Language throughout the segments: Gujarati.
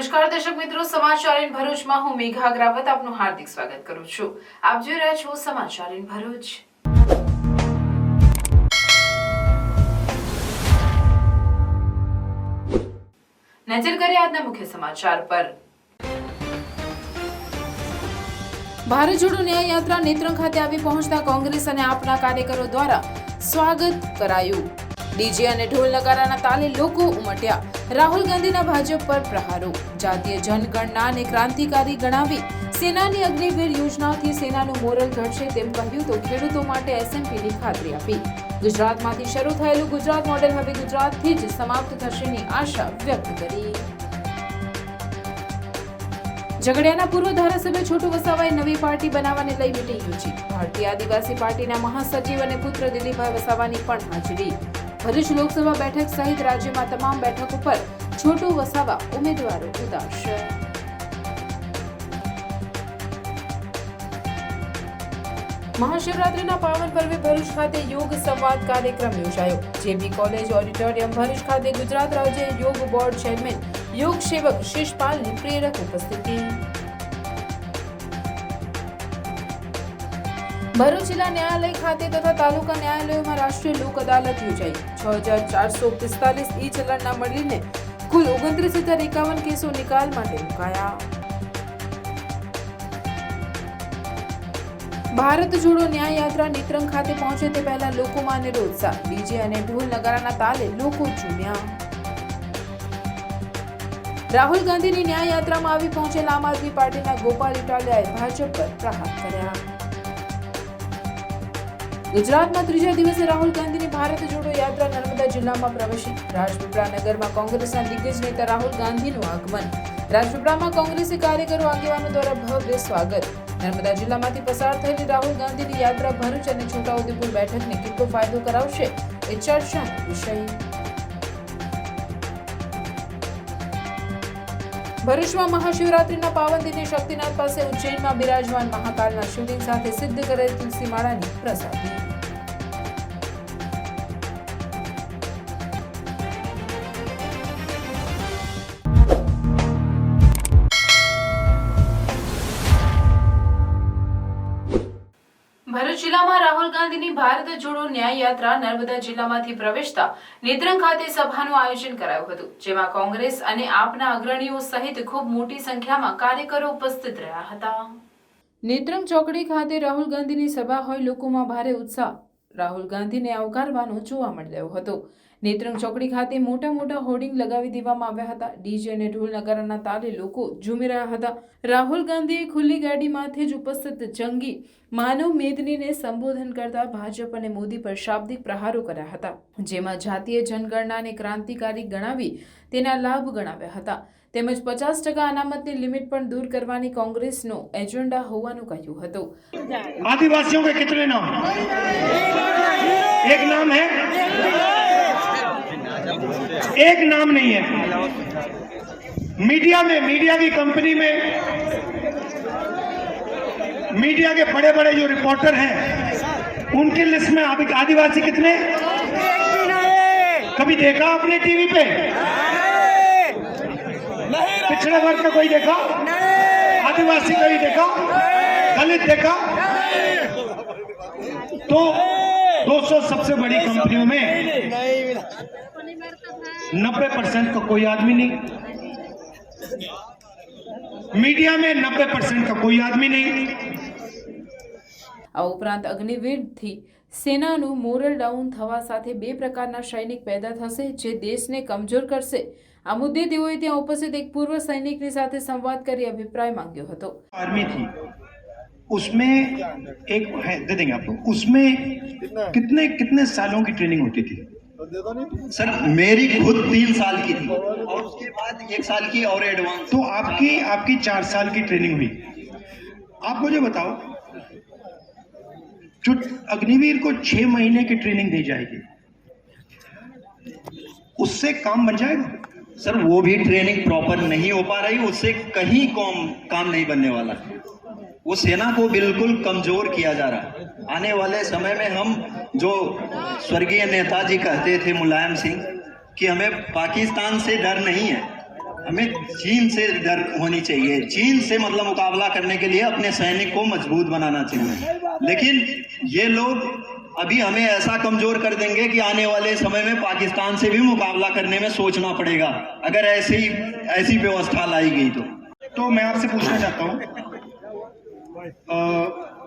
નમસ્કાર દર્શક મિત્રો, સમાચાર ઇન ભરૂચમાં હું મેઘા અગ્રવાલ આપનું હાર્દિક સ્વાગત કરું છું। આપ જોઈ રહ્યા છો સમાચાર ઇન ભરૂચ। નજર કરીએ આજના મુખ્ય સમાચાર પર। ભારત જોડો ન્યાય યાત્રા નેત્રંગ ખાતે આવી પહોંચતા કોંગ્રેસ અને આપના કાર્યકરો દ્વારા સ્વાગત કરાયું। ડીજે અને ઢોલ નગારાના તાલે લોકો ઉમટ્યા। રાહુલ ગાંધીના ભાજપ પર પ્રહારો। જાતીય જનગણનાને ક્રાંતિકારી ગણાવી સેનાની અગ્નિવીર યોજનાથી સેનાનું મોરલ ઘટશે તેમ કહ્યું તો ખેડૂતો માટે એસએમપીની ખાતરી આપી। ગુજરાતમાંથી શરૂ થયેલું ગુજરાત મોડેલ હવે ગુજરાતથી જ સમાપ્ત થશેની આશા વ્યક્ત કરી। ઝઘડિયાના પૂર્વ ધારાસભ્ય છોટુ વસાવાએ નવી પાર્ટી બનાવવાને લઈ મીટિંગ યોજી। ભારતીય આદિવાસી પાર્ટીના મહાસચિવ અને પુત્ર દિલીપભાઈ વસાવાની પણ હાજરી। ભરૂચ લોકસભા બેઠક સહિત રાજ્યમાં તમામ બેઠકો પર છોટુ વસાવા ઉમેદવારો ઉતારશે। મહાશિવરાત્રીના પાવન પર્વે ભરૂચ ખાતે યોગ સંવાદ કાર્યક્રમ યોજાયો। જેબી કોલેજ ઓડિટોરિયમ ભરૂચ ખાતે ગુજરાત રાજ્ય યોગ બોર્ડ ચેરમેન યોગ સેવક શિષપાલની પ્રેરક ઉપસ્થિતિ। ભરૂચ જિલ્લા ન્યાયાલય ખાતે તથા તાલુકા ન્યાયાલયોમાં રાષ્ટ્રીય લોક અદાલત યોજાઈ। 6445 ઈ ચલણના મળીને કુલ 29,051 કેસો નિકાલ માટે મુકાયા। ભારત જોડો ન્યાય યાત્રા નેત્રંગ ખાતે પહોંચે તે પહેલા લોકોમાં નિરોત્સાહ। ડીજે અને ઢોલ નગારાના તાલે લોકો ઝૂમ્યા। રાહુલ ગાંધીની ન્યાય યાત્રામાં આવી પહોંચેલ આમ આદમી પાર્ટીના ગોપાલ ઇટાલિયાએ ભાજપ પર પ્રહાર કર્યા। ગુજરાતમાં ત્રીજા દિવસે રાહુલ ગાંધીની ભારત જોડો યાત્રા નર્મદા જિલ્લામાં પ્રવેશી। રાજપીપળા નગરમાં કોંગ્રેસના દિગ્ગજ નેતા રાહુલ ગાંધીનું આગમન। રાજપીપળામાં કોંગ્રેસી કાર્યકરો આગેવાનો દ્વારા ભવ્ય સ્વાગત। નર્મદા જિલ્લામાંથી પસાર થયેલી રાહુલ ગાંધીની યાત્રા ભરૂચ અને છોટાઉદેપુર બેઠકને કેટલો ફાયદો કરાવશે એ ચર્ચાનો વિષય। ભરૂચમાં મહાશિવરાત્રીના પાવન દિને શક્તિનાથ પાસે ઉજ્જૈનમાં બિરાજમાન મહાકાલના શિવલિંગ સાથે સિદ્ધ કરેલ તુલસી માળાની પ્રસાદી। ભરૂચ જિલ્લામાં રાહુલ ગાંધીની ભારત જોડો ન્યાય યાત્રા નર્મદા જિલ્લામાંથી પ્રવેશતા નેત્રંગ ખાતે સભાનું આયોજન કરાયું હતું, જેમાં કોંગ્રેસ અને આપના અગ્રણીઓ સહિત ખૂબ મોટી સંખ્યામાં કાર્યકરો ઉપસ્થિત રહ્યા હતા। નેત્રંગ ચોકડી ખાતે રાહુલ ગાંધીની સભા હોય લોકોમાં ભારે ઉત્સાહ રાહુલ ગાંધીને આવકારવાનો જોવા મળ્યો હતો। નેત્રંગ ચોકડી ખાતે મોટા મોટા હોર્ડિંગ લગાવી દેવામાં આવ્યા હતા। ડીજે અને ઢોલ નગારાના તાલે લોકો ઝૂમી રહ્યા હતા। રાહુલ ગાંધીએ ખુલ્લી ગાડીમાંથી જ ઉપસ્થિત જંગી માનવ મેદનીને સંબોધન કરતા ભાજપ અને મોદી પર શાબ્દિક પ્રહારો કર્યા હતા, જેમાં જાતીય જનગણનાને ક્રાંતિકારી ગણાવી તેના લાભ ગણાવ્યા હતા। તેમજ 50% અનામતની લિમિટ પણ દૂર કરવાની કોંગ્રેસનો એજન્ડા હોવાનું કહ્યું હતું। आदिवासियों के कितने नाम? एक नाम है, एक नाम नहीं है। मीडिया की कंपनी में मीडिया के बड़े बड़े जो रिपोर्टर हैं उनकी लिस्ट में आदिवासी कितने? कभी देखा आपने टीवी पे? पिछड़े वर्ग का कोई देखा? आदिवासी कोई देखा? दलित देखा? तो 200 सबसे बड़ी कंपनियों में 90% का कोई आदमी नहीं, मीडिया में 90% का कोई आदमी नहीं। આ ઉપરાંત અગ્નિવીરથી સેનાનું મોરલ ડાઉન થવા સાથે બે પ્રકારના સૈનિક પેદા થશે જે દેશને કમજોર કરશે। આ મુદ્દે તેઓએ ત્યાં ઉપસ્થિત એક પૂર્વ સૈનિકની સાથે સંવાદ કરી અભિપ્રાય માંગ્યો હતો। आर्मी थी, उसमें एक है, दे देंगे आपको, उसमें कितने कितने सालों की ट्रेनिंग होती थी? सर मेरी खुद 3 साल की थी और उसके बाद 1 साल की और एडवांस। तो आपकी 4 साल की ट्रेनिंग हुई। आप मुझे बताओ, जो अग्निवीर को 6 महीने की ट्रेनिंग दी जाएगी, उससे काम बन जाएगा? सर वो भी ट्रेनिंग प्रॉपर नहीं हो पा रही, उससे कहीं काम नहीं बनने वाला। वो सेना को बिल्कुल कमजोर किया जा रहा है। आने वाले समय में हम जो स्वर्गीय नेताजी कहते थे मुलायम सिंह कि हमें पाकिस्तान से डर नहीं है, हमें चीन से डर होनी चाहिए। चीन से मतलब मुकाबला करने के लिए अपने सैनिक को मजबूत बनाना चाहिए। लेकिन ये लोग अभी हमें ऐसा कमजोर कर देंगे कि आने वाले समय में पाकिस्तान से भी मुकाबला करने में सोचना पड़ेगा, अगर ऐसी व्यवस्था लाई गई तो मैं आपसे पूछना चाहता हूँ,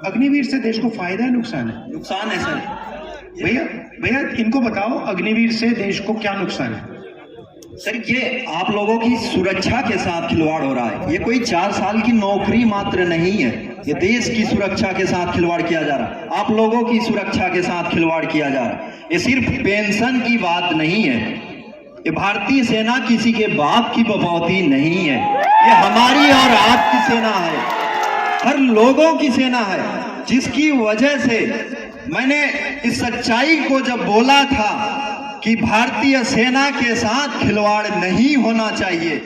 अग्निवीर से देश को फायदा है नुकसान है? नुकसान है सर। भैया इनको बताओ, अग्निवीर से देश को क्या नुकसान है? सर ये आप लोगों की सुरक्षा के साथ खिलवाड़ हो रहा है। ये कोई 4 साल की नौकरी मात्र नहीं है, ये देश की सुरक्षा के साथ खिलवाड़ किया जा रहा है, आप लोगों की सुरक्षा के साथ खिलवाड़ किया जा रहा है। ये सिर्फ पेंशन की बात नहीं है, ये भारतीय सेना किसी के बाप की बपौती नहीं है, ये हमारी और आपकी सेना है, हर लोगों की सेना है, जिसकी वजह से मैंने इस सच्चाई को जब बोला था कि भारतीय सेना के साथ खिलवाड़ नहीं होना चाहिए,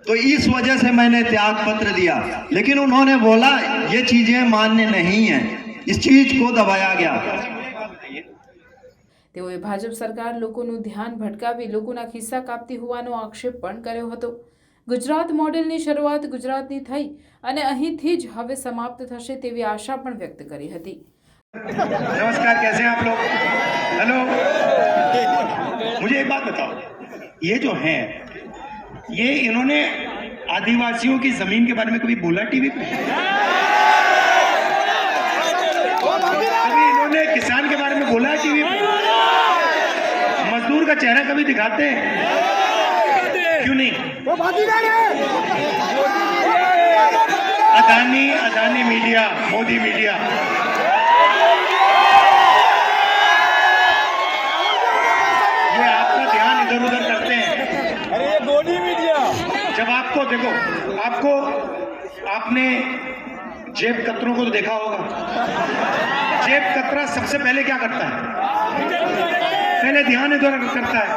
तो इस वजह से मैंने त्याग पत्र दिया। लेकिन उन्होंने बोला ये चीजें मान्य नहीं है, इस चीज को दबाया गया। તેઓએ ભાજપ સરકાર લોકોનું ધ્યાન ભટકાવી લોકોના ખિસ્સા કાપતી હોવાનો આક્ષેપ પણ કર્યો હતો। ગુજરાત મોડેલની શરૂઆત ગુજરાતની થઈ અને અહીંથી જ હવે સમાપ્ત થશે તેવી આશા પણ વ્યક્ત કરી હતી। नमस्कार, कैसे हैं आप लोग? हेलो, मुझे एक बात बताओ, ये जो है ये इन्होंने आदिवासियों की जमीन के बारे में कभी बोला टीवी पे? कभी इन्होंने किसान के बारे में बोला है टीवी पे? मजदूर का चेहरा कभी दिखाते हैं? क्यों नहीं? अदानी मीडिया, मोदी मीडिया, ये आपका ध्यान इधर उधर करते हैं। अरे ये गोदी मीडिया, जब आपको देखो, आपने जेब कतरों को तो देखा होगा। जेब कतरा सबसे पहले क्या करता है? पहले ध्यान इधर करता है।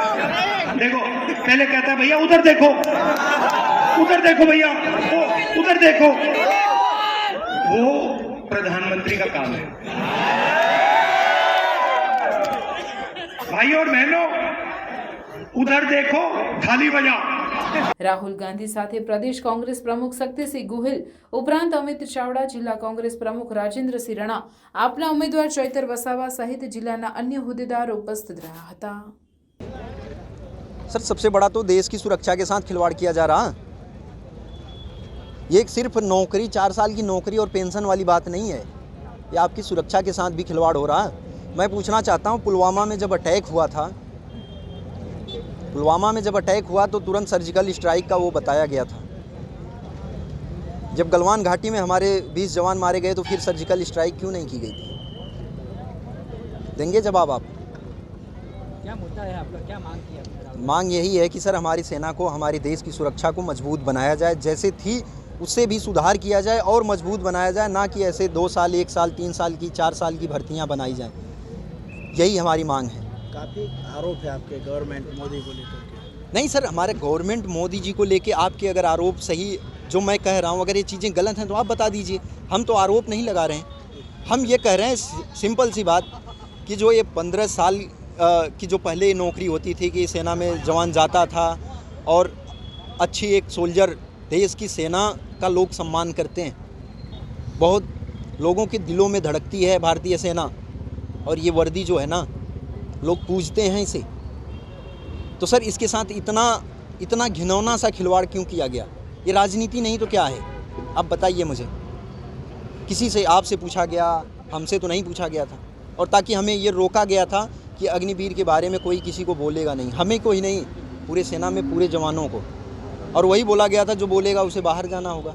देखो, पहले कहता है भैया उधर देखो भैया, उधर देखो। वो प्रधानमंत्री का काम है। भाई और बहनों, उधर देखो, थाली बजाओ। રાહુલ ગાંધી સાથે પ્રદેશ કોંગ્રેસ પ્રમુખ શક્તિસિંહ ગોહિલ ઉપરાંત અમિત ચાવડા, જિલ્લા કોંગ્રેસ પ્રમુખ રાજેન્દ્રસિંહ રણા, આપના ઉમેદવાર ચૈતર વસાવા સહિત જિલ્લાના અન્ય હોદ્દેદારો ઉપસ્થિત રહ્યા હતા। सर सबसे बड़ा तो देश की सुरक्षा के साथ खिलवाड़ किया जा रहा। ये सिर्फ नौकरी, 4 साल की नौकरी और पेंशन वाली बात नहीं है, ये आपकी सुरक्षा के साथ भी खिलवाड़ हो रहा है। मैं पूछना चाहता हूँ, पुलवामा में जब अटैक हुआ तो तुरंत सर्जिकल स्ट्राइक का वो बताया गया था। जब गलवान घाटी में हमारे 20 जवान मारे गए तो फिर सर्जिकल स्ट्राइक क्यों नहीं की गई थी? देंगे जवाब आप? क्या मुद्दा है आपका, क्या मांग की आपने? मांग यही है कि सर हमारी सेना को, हमारे देश की सुरक्षा को मजबूत बनाया जाए, जैसे थी उससे भी सुधार किया जाए और मजबूत बनाया जाए, ना कि ऐसे 2 साल, 1 साल, 3 साल की, 4 साल की भर्तियां बनाई जाएं। यही हमारी मांग है। काफ़ी आरोप है आपके गवर्नमेंट मोदी को लेकर के। नहीं सर, हमारे गवर्नमेंट मोदी जी को लेके आपके अगर आरोप सही, जो मैं कह रहा हूँ, अगर ये चीज़ें गलत हैं तो आप बता दीजिए। हम तो आरोप नहीं लगा रहे हैं, हम ये कह रहे हैं सिंपल सी बात कि जो ये 15 साल की जो पहले नौकरी होती थी कि सेना में जवान जाता था और अच्छी एक सोल्जर, देश की सेना का लोग सम्मान करते हैं, बहुत लोगों के दिलों में धड़कती है भारतीय सेना, और ये वर्दी जो है ना लोग पूजते हैं इसे। तो सर इसके साथ इतना घिनौना सा खिलवाड़ क्यों किया गया? ये राजनीति नहीं तो क्या है? आप बताइए मुझे। किसी से, आपसे पूछा गया, हमसे तो नहीं पूछा गया था, और ताकि हमें ये रोका गया था कि अग्निवीर के बारे में कोई किसी को बोलेगा नहीं, हमें कोई नहीं, पूरे सेना में पूरे जवानों को, और वही बोला गया था जो बोलेगा उसे बाहर जाना होगा।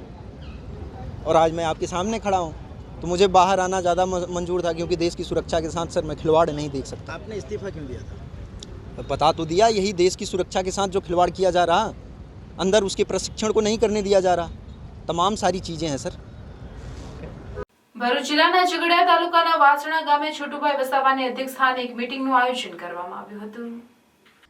और आज मैं आपके सामने खड़ा हूँ तो मुझे बाहर आना ज़्यादा मंजूर था, क्योंकि देश की सुरक्षा के साथ सर मैं खिलवाड़ नहीं देख सकता। आपने इस्तीफा क्यों दिया था? बता तो दिया, यही देश की सुरक्षा के साथ जो खिलवाड़ किया जा रहा, अंदर उसके प्रशिक्षण को नहीं करने दिया जा रहा, तमाम सारी चीज़ें हैं सर। ભરૂચ જિલ્લાના ઝઘડિયા તાલુકાના વાસણા ગામે છોટુભાઈ વસાવાની અધ્યક્ષસ્થાને એક મીટિંગનું આયોજન કરવામાં આવ્યું હતું।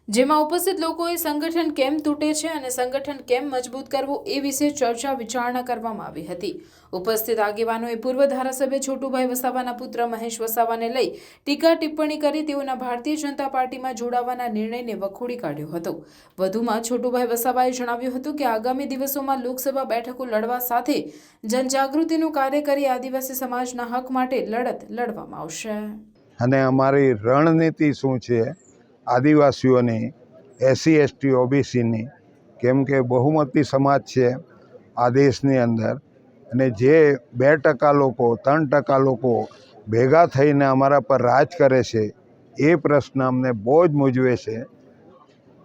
જેમાં ઉપસ્થિત લોકોએ સંગઠન કેમ તૂટે છે અને સંગઠન કેમ મજબૂત કરવું એ વિશે ચર્ચા વિચારણા કરવામાં આવી હતી. ઉપસ્થિત આગેવાનોએ પૂર્વ ધારાસભ્ય છોટુભાઈ વસાવાના પુત્ર મહેશ વસાવાને લઈ ટીકા ટિપ્પણી કરી તેઓના ભારતીય જનતા પાર્ટીમાં જોડાવાના નિર્ણયને વખોડી કાઢ્યો હતો. વધુમાં છોટુભાઈ વસાવાએ જણાવ્યું હતું કે આગામી દિવસોમાં લોકસભા બેઠકો લડવા સાથે જનજાગૃતિનું કાર્ય કરી આદિવાસી સમાજના હક માટે લડત લડવામાં આવશે. અને અમારી રણનીતિ શું છે આદિવાસીઓની, એસસી એસટી ઓબીસીની, કેમ કે બહુમતી સમાજ છે આ દેશની અંદર અને જે 2% લોકો 3% લોકો ભેગા થઈને અમારા પર રાજ કરે છે એ પ્રશ્ન અમને બહુ જ મૂંઝવે છે.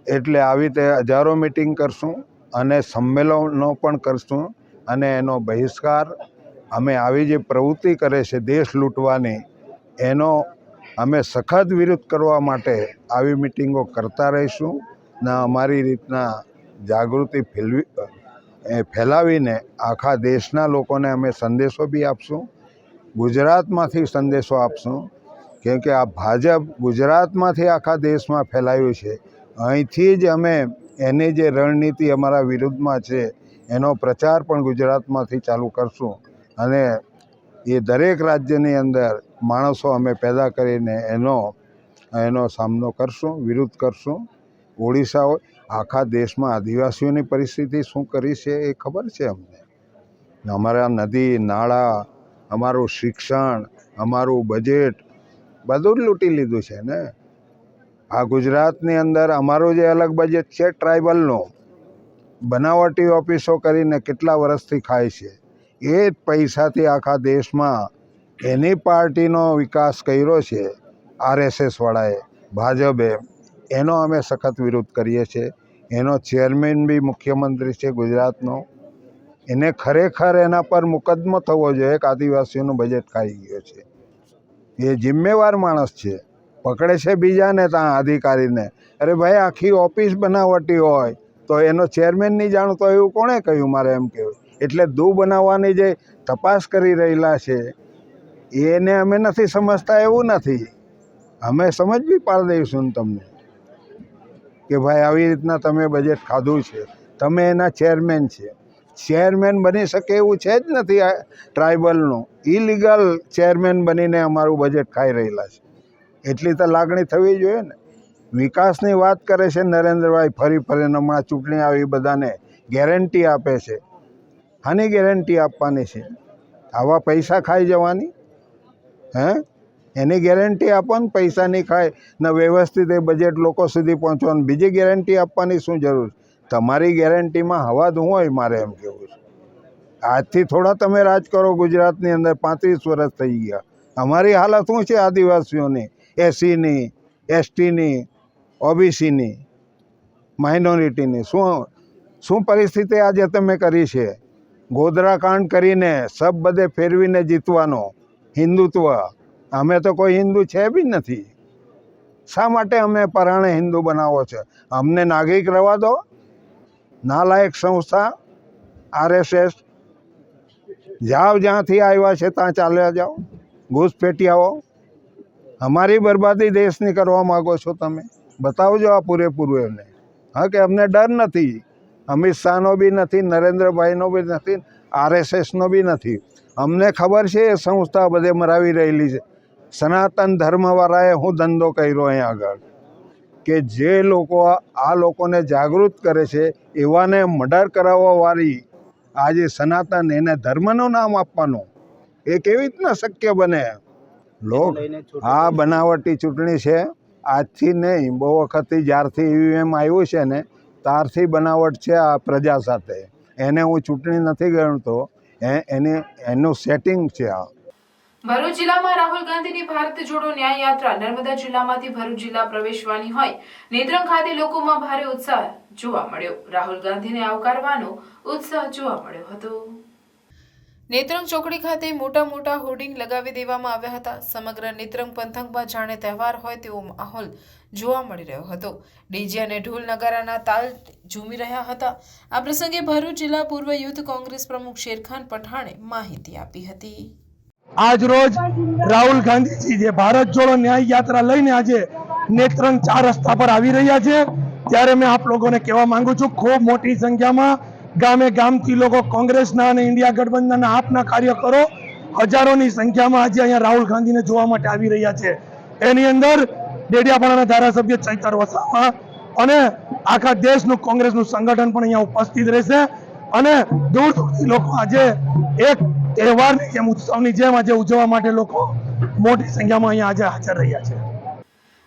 એટલે આવી રીતે હજારો મિટિંગ કરશું અને સંમેલનો પણ કરશું અને એનો બહિષ્કાર અમે આવી જે પ્રવૃત્તિ કરે છે દેશ લૂંટવાની એનો અમે સખત વિરોધ કરવા માટે આવી મિટિંગો કરતા રહીશું ને અમારી રીતના જાગૃતિ ફેલાવીને આખા દેશના લોકોને અમે સંદેશો બી આપશું. ગુજરાતમાંથી સંદેશો આપશું કેમ કે આ ભાજપ ગુજરાતમાંથી આખા દેશમાં ફેલાયું છે. અહીંથી જ અમે એની જે રણનીતિ અમારા વિરુદ્ધમાં છે એનો પ્રચાર પણ ગુજરાતમાંથી ચાલુ કરશું અને એ દરેક રાજ્યની અંદર માણસો અમે પેદા કરીને એનો સામનો કરશું, વિરોધ કરશું. ઓડિશા હોય, આખા દેશમાં આદિવાસીઓની પરિસ્થિતિ શું કરી છે એ ખબર છે અમને. અમારા નદી નાળા, અમારું શિક્ષણ, અમારું બજેટ બધું જ લૂંટી લીધું છે ને. આ ગુજરાતની અંદર અમારું જે અલગ બજેટ છે ટ્રાઇબલનું, બનાવટી ઓફિસો કરીને કેટલા વર્ષથી ખાય છે. એ જ પૈસાથી આખા દેશમાં એની પાર્ટીનો વિકાસ કર્યો છે RSSવાળાએ, ભાજપે. એનો અમે સખત વિરોધ કરીએ છીએ. એનો ચેરમેન બી મુખ્યમંત્રી છે ગુજરાતનો. એને ખરેખર એના પર મુકદ્દમો થવો જોઈએ કે આદિવાસીઓનું બજેટ ખાઈ ગયો છે. એ જિમ્મેવાર માણસ છે. પકડે છે બીજાને ત્યાં અધિકારીને, અરે ભાઈ આખી ઓફિસ બનાવટી હોય તો એનો ચેરમેન નહીં જાણતો એવું કોણે કહ્યું? મારે એમ કહેવું. એટલે બનાવવાની જે તપાસ કરી રહેલા છે એને અમે નથી સમજતા એવું નથી. અમે સમજ બી પાડી દઈશું તમને કે ભાઈ આવી રીતના તમે બજેટ ખાધું છે, તમે એના ચેરમેન છે. ચેરમેન બની શકે એવું છે જ નથી. આ ટ્રાઇબલનું ઇલીગલ ચેરમેન બનીને અમારું બજેટ ખાઈ રહેલા છે. એટલી તો લાગણી થવી જોઈએ ને. વિકાસની વાત કરે છે નરેન્દ્રભાઈ ફરી ફરીને. હમણાં ચૂંટણી આવી બધાને ગેરંટી આપે છે. આની ગેરંટી આપવાની છે? આવા પૈસા ખાઈ જવાની? એની ગેરંટી આપો ને. પૈસા નહીં ખાય ને વ્યવસ્થિત એ બજેટ લોકો સુધી પહોંચવાનું. બીજી ગેરંટી આપવાની શું જરૂર? તમારી ગેરંટીમાં હવા ધું હોય. મારે એમ કહેવું છે આજથી થોડા તમે રાજ કરો ગુજરાતની અંદર. 35 વર્ષ થઈ ગયા. અમારી હાલત શું છે આદિવાસીઓની, એસસીની, એસટીની, ઓબીસીની, માઇનોરિટીની? શું પરિસ્થિતિ આજે તમે કરી છે? ગોધરાકાંડ કરીને સબ બધે ફેરવીને જીતવાનો હિન્દુત્વ. અમે તો કોઈ હિન્દુ છે બી નથી. શા માટે અમે પરાણે હિન્દુ બનાવો છે? અમને નાગરિક રહેવા દો. નાલાયક સંસ્થા RSS, જાઓ જ્યાંથી આવ્યા છે ત્યાં ચાલ્યા જાઓ. ઘૂસપેટિયાઓ. અમારી બરબાદી દેશની કરવા માગો છો તમે? બતાવજો આ પૂરેપૂરું એમને. હા, કે અમને ડર નથી. અમિત શાહનો બી નથી, નરેન્દ્રભાઈનો બી નથી, RSSનો બી નથી. અમને ખબર છે એ સંસ્થા બધે મરાવી રહેલી છે. સનાતન ધર્મવાળાએ હું ધંધો કર્યો અહીંયા આગળ કે જે લોકો આ લોકોને જાગૃત કરે છે એવાને મર્ડર કરાવવાવાળી આજે સનાતન, એને ધર્મનું નામ આપવાનું એ કેવી રીતના શક્ય બને? આ બનાવટી ચૂંટણી છે. આજથી નહીં, બહુ વખતથી જ્યારથી EVM આવ્યું છે ને ત્યારથી બનાવટ છે આ પ્રજા સાથે. એને હું ચૂંટણી નથી ગણતો, એનું સેટિંગ છે આ. ભરૂચ જિલ્લામાં રાહુલ ગાંધીની ભારત જોડો ન્યાય યાત્રા નર્મદા જિલ્લામાંથી ભરૂચ જિલ્લા પ્રવેશવાની હોય નેત્રંગ ખાતે લોકોમાં ભારે ઉત્સાહ જોવા મળ્યો. રાહુલ ગાંધીને આવકારવાનો ઉત્સાહ જોવા મળ્યો હતો. નેત્રંગ ચોકડી ખાતે મોટા હોર્ડિંગ લગાવી દેવામાં આવ્યા હતા. સમગ્ર નેત્રંગ પંથકમાં જાણે તહેવાર હોય તેવો માહોલ જોવા મળી રહ્યો હતો. ડીજે અને ઢોલ નગારાના તાલ ઝૂમી રહ્યા હતા. આ પ્રસંગે ભરૂચ જિલ્લા પૂર્વ યુથ કોંગ્રેસ પ્રમુખ શેરખાન પઠાણે માહિતી આપી હતી. આજ રોજ રાહુલ ગાંધીજી જે ભારત જોડો ન્યાય યાત્રા લઈને આજે નેત્રંગ 4 રસ્તા પર આવી રહ્યા છે, ત્યારે મેં આપ લોકોને કહેવા માંગુ છું, ખૂબ મોટી સંખ્યામાં ગામે ગામથી લોકો કોંગ્રેસના અને ઇન્ડિયા ગઠબંધનના આપના કાર્યકરો હજારોની સંખ્યામાં આજે અહીંયા રાહુલ ગાંધીને જોવા માટે આવી રહ્યા છે. એની અંદર ડેડિયાપાડાના ધારાસભ્ય ચૈતર વસાવા અને આખા દેશનું કોંગ્રેસનું સંગઠન પણ અહીંયા ઉપસ્થિત રહેશે અને દૂર દૂરથી લોકો આજે એક તહેવારની જેમ ઉત્સવની જેમ આજે ઉજવવા માટે લોકો મોટી સંખ્યામાં અહીંયા આજે હાજર રહ્યા છે.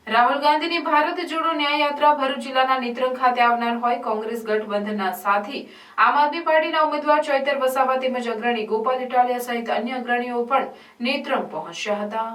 રાહુલ ગાંધીની ભારત જોડો ન્યાય યાત્રા ભરૂચ જિલ્લાના નેત્રંગ ખાતે આવનાર હોય કોંગ્રેસ ગઠબંધનના સાથી આમ આદમી પાર્ટીના ઉમેદવાર ચૈતર વસાવા તેમજ અગ્રણી ગોપાલ ઇટાલિયા સહિત અન્ય અગ્રણીઓ પણ નેત્રંગ પહોંચ્યા હતા.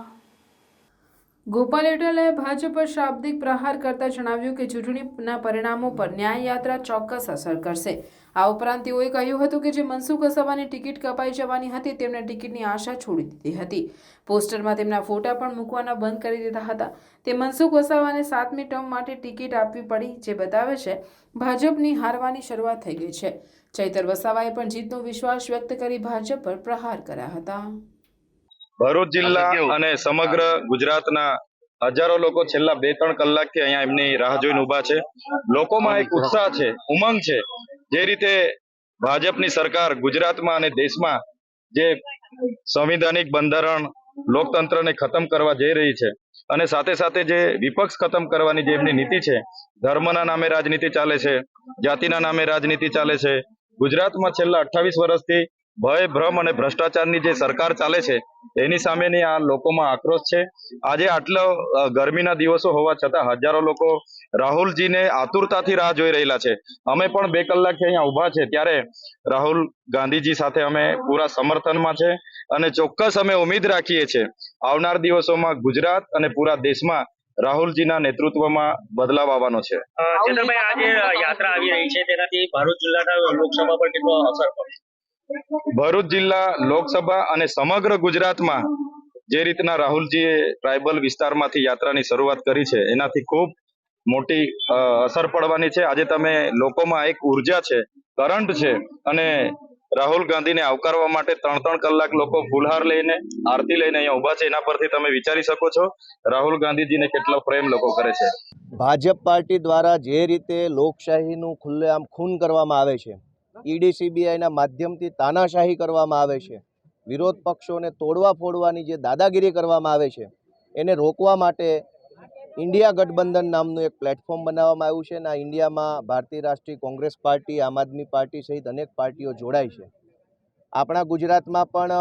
ગોપાલ ઇટાલિયાએ ભાજપ પર શાબ્દિક પ્રહાર કરતા જણાવ્યું કે ચૂંટણીના પરિણામો પર ન્યાય યાત્રા ચોક્કસ અસર કરશે. આ ઉપરાંત તેઓએ કહ્યું હતું કે જે મનસુખ વસાવાની ટિકિટ કપાઈ જવાની હતી તેમને ટિકિટની આશા છોડી દીધી હતી. પોસ્ટરમાં તેમના ફોટા પણ મૂકવાના બંધ કરી દીધા હતા. તે મનસુખ વસાવાને 7મી ટર્મ માટે ટિકિટ આપવી પડી, જે બતાવે છે ભાજપની હારવાની શરૂઆત થઈ ગઈ છે. ચૈતર વસાવાએ પણ જીતનો વિશ્વાસ વ્યક્ત કરી ભાજપ પર પ્રહાર કર્યા હતા. ભરૂચ જિલ્લા અને સમગ્ર ગુજરાતના હજારો લોકો છેલ્લા 2-3 કલાકથી અહીંયા એમની રાહ જોઈને ઊભા છે. લોકોમાં એક ઉત્સાહ છે, ઉમંગ છે. જે રીતે ભાજપની સરકાર ગુજરાતમાં અને દેશમાં જે સંવિધાનિક બંધારણ લોકતંત્રને ખતમ કરવા જઈ રહી છે અને સાથે સાથે જે વિપક્ષ ખતમ કરવાની જે એમની નીતિ છે, ધર્મના નામે રાજનીતિ ચાલે છે, જાતિના નામે રાજનીતિ ચાલે છે. ગુજરાતમાં છેલ્લા 28 વર્ષથી ભય, ભ્રમ અને ભ્રષ્ટાચારની જે સરકાર ચાલે છે એની સામેની આ લોકોમાં આક્રોશ છે. આજે આટલો ગરમીના દિવસો હોવા છતાં હજારો લોકો રાહુલજીને આતુરતાથી રાહ જોઈ રહેલા છે. અમે પણ 2 કલાકથી અહીંયા ઊભા છે, ત્યારે રાહુલ ગાંધીજી સાથે અમે પૂરા સમર્થનમાં છે અને ચોક્કસ અમે ઉમ્મીદ રાખીએ છીએ આવનાર દિવસોમાં ગુજરાત અને પૂરા દેશમાં રાહુલજીના નેતૃત્વમાં બદલાવ આવવાનો છે. આજે યાત્રા આવી રહી છે, તેનાથી ભરૂચ જિલ્લાના લોકસભા પર કેટલો અસર પડશે? ભરૂચ જિલ્લા લોકસભા અને સમગ્ર ગુજરાતમાં જે રીતના રાહુલજીએ ટ્રાઇબલ વિસ્તારમાંથી યાત્રાની શરૂઆત કરી છે એનાથી ખૂબ મોટી અસર પડવાની છે. આજે તમે લોકોમાં એક ઉર્જા છે, કરંટ છે અને રાહુલ ગાંધીને આવકારવા માટે 3-3 કલાક લોકો ફૂલહાર લઈને, આરતી લઈને અહીંયા ઊભા છે. એના પરથી તમે વિચારી શકો છો રાહુલ ગાંધીજીને કેટલો પ્રેમ લોકો કરે છે. ભાજપ પાર્ટી દ્વારા જે રીતે લોકશાહીનું ખુલ્લેઆમ ખૂન કરવામાં આવે છે, ઈડી સીબીઆઈના માધ્યમથી તાનાશાહી કરવામાં આવે છે, વિરોધ પક્ષોને તોડવા ફોડવાની જે દાદાગીરી કરવામાં આવે છે, એને રોકવા માટે ઇન્ડિયા ગઠબંધન નામનું એક પ્લેટફોર્મ બનાવવામાં આવ્યું છે અને આ ઇન્ડિયામાં ભારતીય રાષ્ટ્રીય કોંગ્રેસ પાર્ટી, આમ આદમી પાર્ટી સહિત અનેક પાર્ટીઓ જોડાઈ છે. આપણા ગુજરાતમાં પણ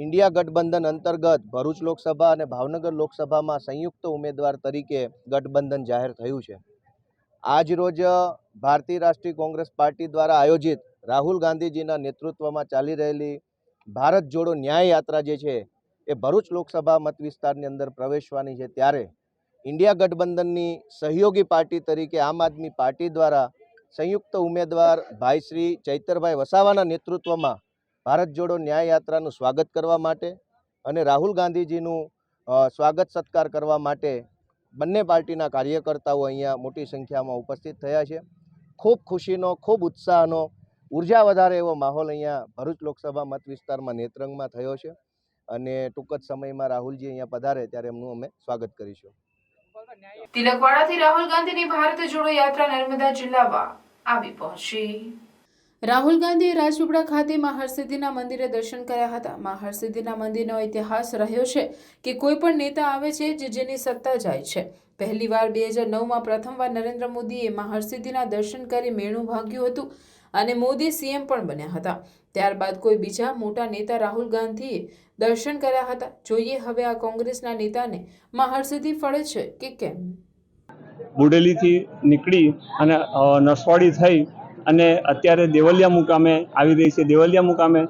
ઇન્ડિયા ગઠબંધન અંતર્ગત ભરૂચ લોકસભા અને ભાવનગર લોકસભામાં સંયુક્ત ઉમેદવાર તરીકે ગઠબંધન જાહેર થયું છે. આજ રોજ ભારતીય રાષ્ટ્રીય કોંગ્રેસ પાર્ટી દ્વારા આયોજિત રાહુલ ગાંધીજીના નેતૃત્વમાં ચાલી રહેલી ભારત જોડો ન્યાય યાત્રા જે છે એ ભરૂચ લોકસભા મત વિસ્તારની અંદર પ્રવેશવાની છે, ત્યારે ઇન્ડિયા ગઠબંધનની સહયોગી પાર્ટી તરીકે આમ આદમી પાર્ટી દ્વારા સંયુક્ત ઉમેદવાર ભાઈ શ્રી ચૈતરભાઈ વસાવાના નેતૃત્વમાં ભારત જોડો ન્યાય યાત્રાનું સ્વાગત કરવા માટે અને રાહુલ ગાંધીજીનું સ્વાગત સત્કાર કરવા માટે બંને પાર્ટીના કાર્યકર્તાઓ અહીંયા મોટી સંખ્યામાં ઉપસ્થિત થયા છે. ખૂબ ખુશીનો, ખૂબ ઉત્સાહનો, ઉર્જા વધારે એવો માહોલ અહીંયા ભરૂચ લોકસભા મત વિસ્તારમાં નેત્રંગમાં થયો છે અને ટૂંક જ સમયમાં રાહુલજી અહીંયા પધારે ત્યારે એમનું અમે સ્વાગત કરીશું. તિલકવાડાથી રાહુલ ગાંધીની ભારત જોડો યાત્રા નર્મદા જિલ્લામાં આવી પહોંચી. રાહુલ ગાંધીએ રાજપીપળા ખાતે મા હરસિદ્ધિના મંદિરે દર્શન કર્યા હતા. મા હરસિદ્ધિના મંદિરનો ઇતિહાસ રહ્યો છે કે કોઈ પણ નેતા આવે છે જેની સત્તા જાય છે. પહેલીવાર 2009માં પ્રથમવાર નરેન્દ્ર મોદીએ મા હરસિદ્ધિના દર્શન કરી મેળું ભાગ્યું હતું અને મોદી સીએમ પણ બન્યા હતા. ત્યારબાદ કોઈ બીજા મોટા નેતા રાહુલ ગાંધીએ દર્શન કર્યા હતા. જોઈએ હવે આ કોંગ્રેસના નેતાને મા હરસિદ્ધિ ફળે છે કે કેમ. બુડેલીથી નીકળી અને નસવાડી થઈ અને અત્યારે દેવલિયા મુકામે આવી રહી છે. દેવલિયા મુકામે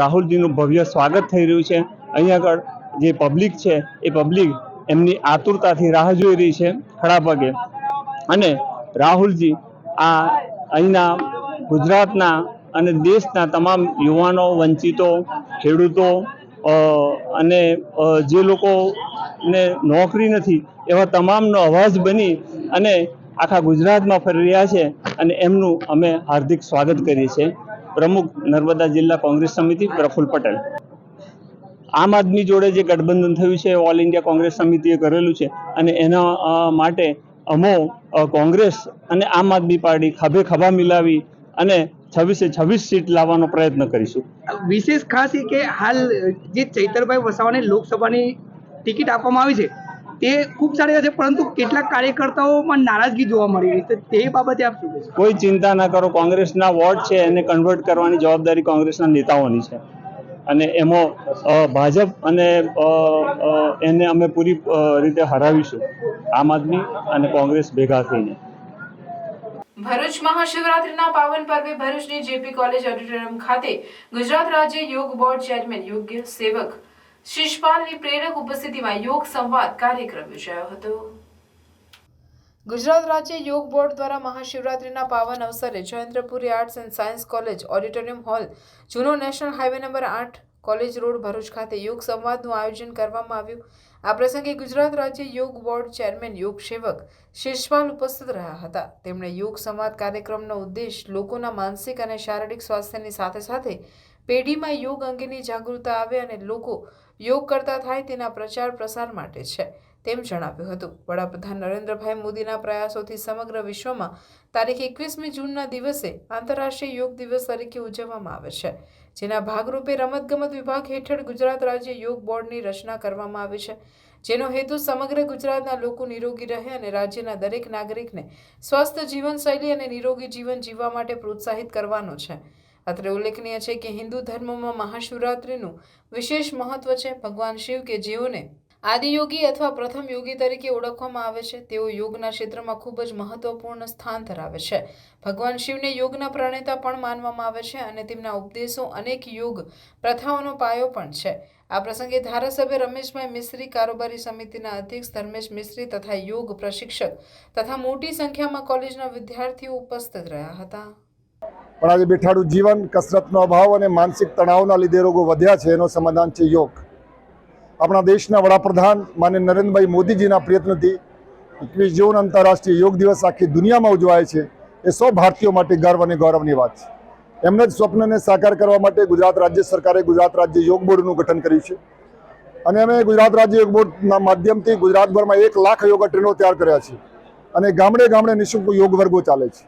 રાહુલજીનું ભવ્ય સ્વાગત થઈ રહ્યું છે. અહીંયા આગળ જે પબ્લિક છે એ પબ્લિક એમની આતુરતાથી રાહ જોઈ રહી છે ખડા પગે. અને રાહુલજી આ અહીંના ગુજરાતના અને દેશના તમામ યુવાનો, વંચિતો, ખેડૂતો અને જે લોકોને નોકરી નથી એવા તમામનો અવાજ બની અને આખા ગુજરાતમાં ફરી રહ્યા છે અને એમનું અમે હાર્દિક સ્વાગત કરીએ છીએ. પ્રમુખ નર્મદા જિલ્લા કોંગ્રેસ સમિતિ પ્રફુલ્લ પટેલ. આમ આદમી જોડે જે ગઠબંધન થયું છે ઓલ ઇન્ડિયા કોંગ્રેસ સમિતિએ કરેલું છે અને એના માટે અમો કોંગ્રેસ અને આમ આદમી પાર્ટી ખભે ખભા મિલાવી અને 26 સીટ લાવવાનો પ્રયત્ન કરીશું. વિશેષ ખાસ એ કે હાલ જે ચૈતરભાઈ વસાવાને લોકસભાની ટિકિટ આપવામાં આવી છે તે ખૂબ સારી છે, પરંતુ કેટલાક કાર્યકર્તાઓમાં નારાજગી જોવા મળી રહી છે. તે બાબતે આપ શું કહેશો? કોઈ ચિંતા ના કરો, કોંગ્રેસના વોટ છે એને કન્વર્ટ કરવાની જવાબદારી કોંગ્રેસના નેતાઓની છે અને એમાં ભાજપ અને એને અમે પૂરી રીતે હરાવીશું, આમ આદમી અને કોંગ્રેસ ભેગા થઈને. ભરૂચ મહાશિવરાત્રીના પાવન પર્વે ભરૂચની જેપી કોલેજ ઓડિટોરિયમ ખાતે ગુજરાત રાજ્ય યોગ બોર્ડ ચેરમેન યોગ્ય સેવક શિષપાલની પ્રેરક ઉપસ્થિતિમાં યોગ સંવાદ કાર્યક્રમ યોજાયો હતો. ગુજરાત રાજ્ય યોગ બોર્ડ દ્વારા મહાશિવરાત્રીના પાવન અવસરે Jayendrapuri arts and science college auditorium hall, જૂનો national highway number 8 college road Bharuch ખાતે યોગ સંવાદનું આયોજન કરવામાં આવ્યું. આ પ્રસંગે ગુજરાત રાજ્ય યોગ બોર્ડ ચેરમેન યોગ સેવક શિષપાલ ઉપસ્થિત રહ્યા હતા. તેમણે યોગ સંવાદ કાર્યક્રમનો ઉદ્દેશ લોકોના માનસિક અને શારીરિક સ્વાસ્થ્યની સાથે સાથે પેઢીમાં યોગ અંગેની જાગૃતતા આવે અને લોકો યોગ કરતા થાય તેના પ્રચાર પ્રસાર માટે છે તેમ જણાવ્યું હતું. વડાપ્રધાન નરેન્દ્રભાઈ મોદીના પ્રયાસોથી સમગ્ર વિશ્વમાં તારીખ 21મી જૂનના દિવસે આંતરરાષ્ટ્રીય યોગ દિવસ તરીકે ઉજવવામાં આવે છે, જેના ભાગરૂપે રમતગમત વિભાગ હેઠળ ગુજરાત રાજ્ય યોગ બોર્ડની રચના કરવામાં આવી છે, જેનો હેતુ સમગ્ર ગુજરાતના લોકો નિરોગી રહે અને રાજ્યના દરેક નાગરિકને સ્વસ્થ જીવનશૈલી અને નિરોગી જીવન જીવવા માટે પ્રોત્સાહિત કરવાનો છે. અત્રે ઉલ્લેખનીય છે કે હિન્દુ ધર્મમાં મહાશિવરાત્રિનું વિશેષ મહત્વ છે. ભગવાન શિવ કે જેઓને આદિયોગી અથવા પ્રથમ યોગી તરીકે ઓળખવામાં આવે છે, તેઓ યોગના ક્ષેત્રમાં ખૂબ જ મહત્વપૂર્ણ સ્થાન ધરાવે છે. ભગવાન શિવને યોગના પ્રણેતા પણ માનવામાં આવે છે અને તેમના ઉપદેશો અનેક યોગ પ્રથાઓનો પાયો પણ છે. આ પ્રસંગે ધારાસભ્ય રમેશભાઈ મિસ્ત્રી, કારોબારી સમિતિના અધ્યક્ષ ધર્મેશ મિસ્ત્રી તથા યોગ પ્રશિક્ષક તથા મોટી સંખ્યામાં કોલેજના વિદ્યાર્થીઓ ઉપસ્થિત રહ્યા હતા. પણ આજે બેઠાડું જીવન, કસરતનો અભાવ અને માનસિક તણાવના લીધે રોગો વધ્યા છે. એનો સમાધાન છે યોગ. આપણા દેશના વડાપ્રધાન માનનીય નરેન્દ્રભાઈ મોદીજીના પ્રયત્નથી 21 જૂન આંતરરાષ્ટ્રીય યોગ દિવસ આખી દુનિયામાં ઉજવાય છે. એ સૌ ભારતીયો માટે ગર્વ અને ગૌરવની વાત છે. એમના જ સ્વપ્નને સાકાર કરવા માટે ગુજરાત રાજ્ય સરકારે ગુજરાત રાજ્ય યોગ બોર્ડનું ગઠન કર્યું છે અને અમે ગુજરાત રાજ્ય યોગ બોર્ડના માધ્યમથી ગુજરાતભરમાં 1 લાખ યોગા ટ્રેનરો તૈયાર કર્યા છે અને ગામડે ગામડે નિઃશુલ્ક યોગ વર્ગો ચાલે છે.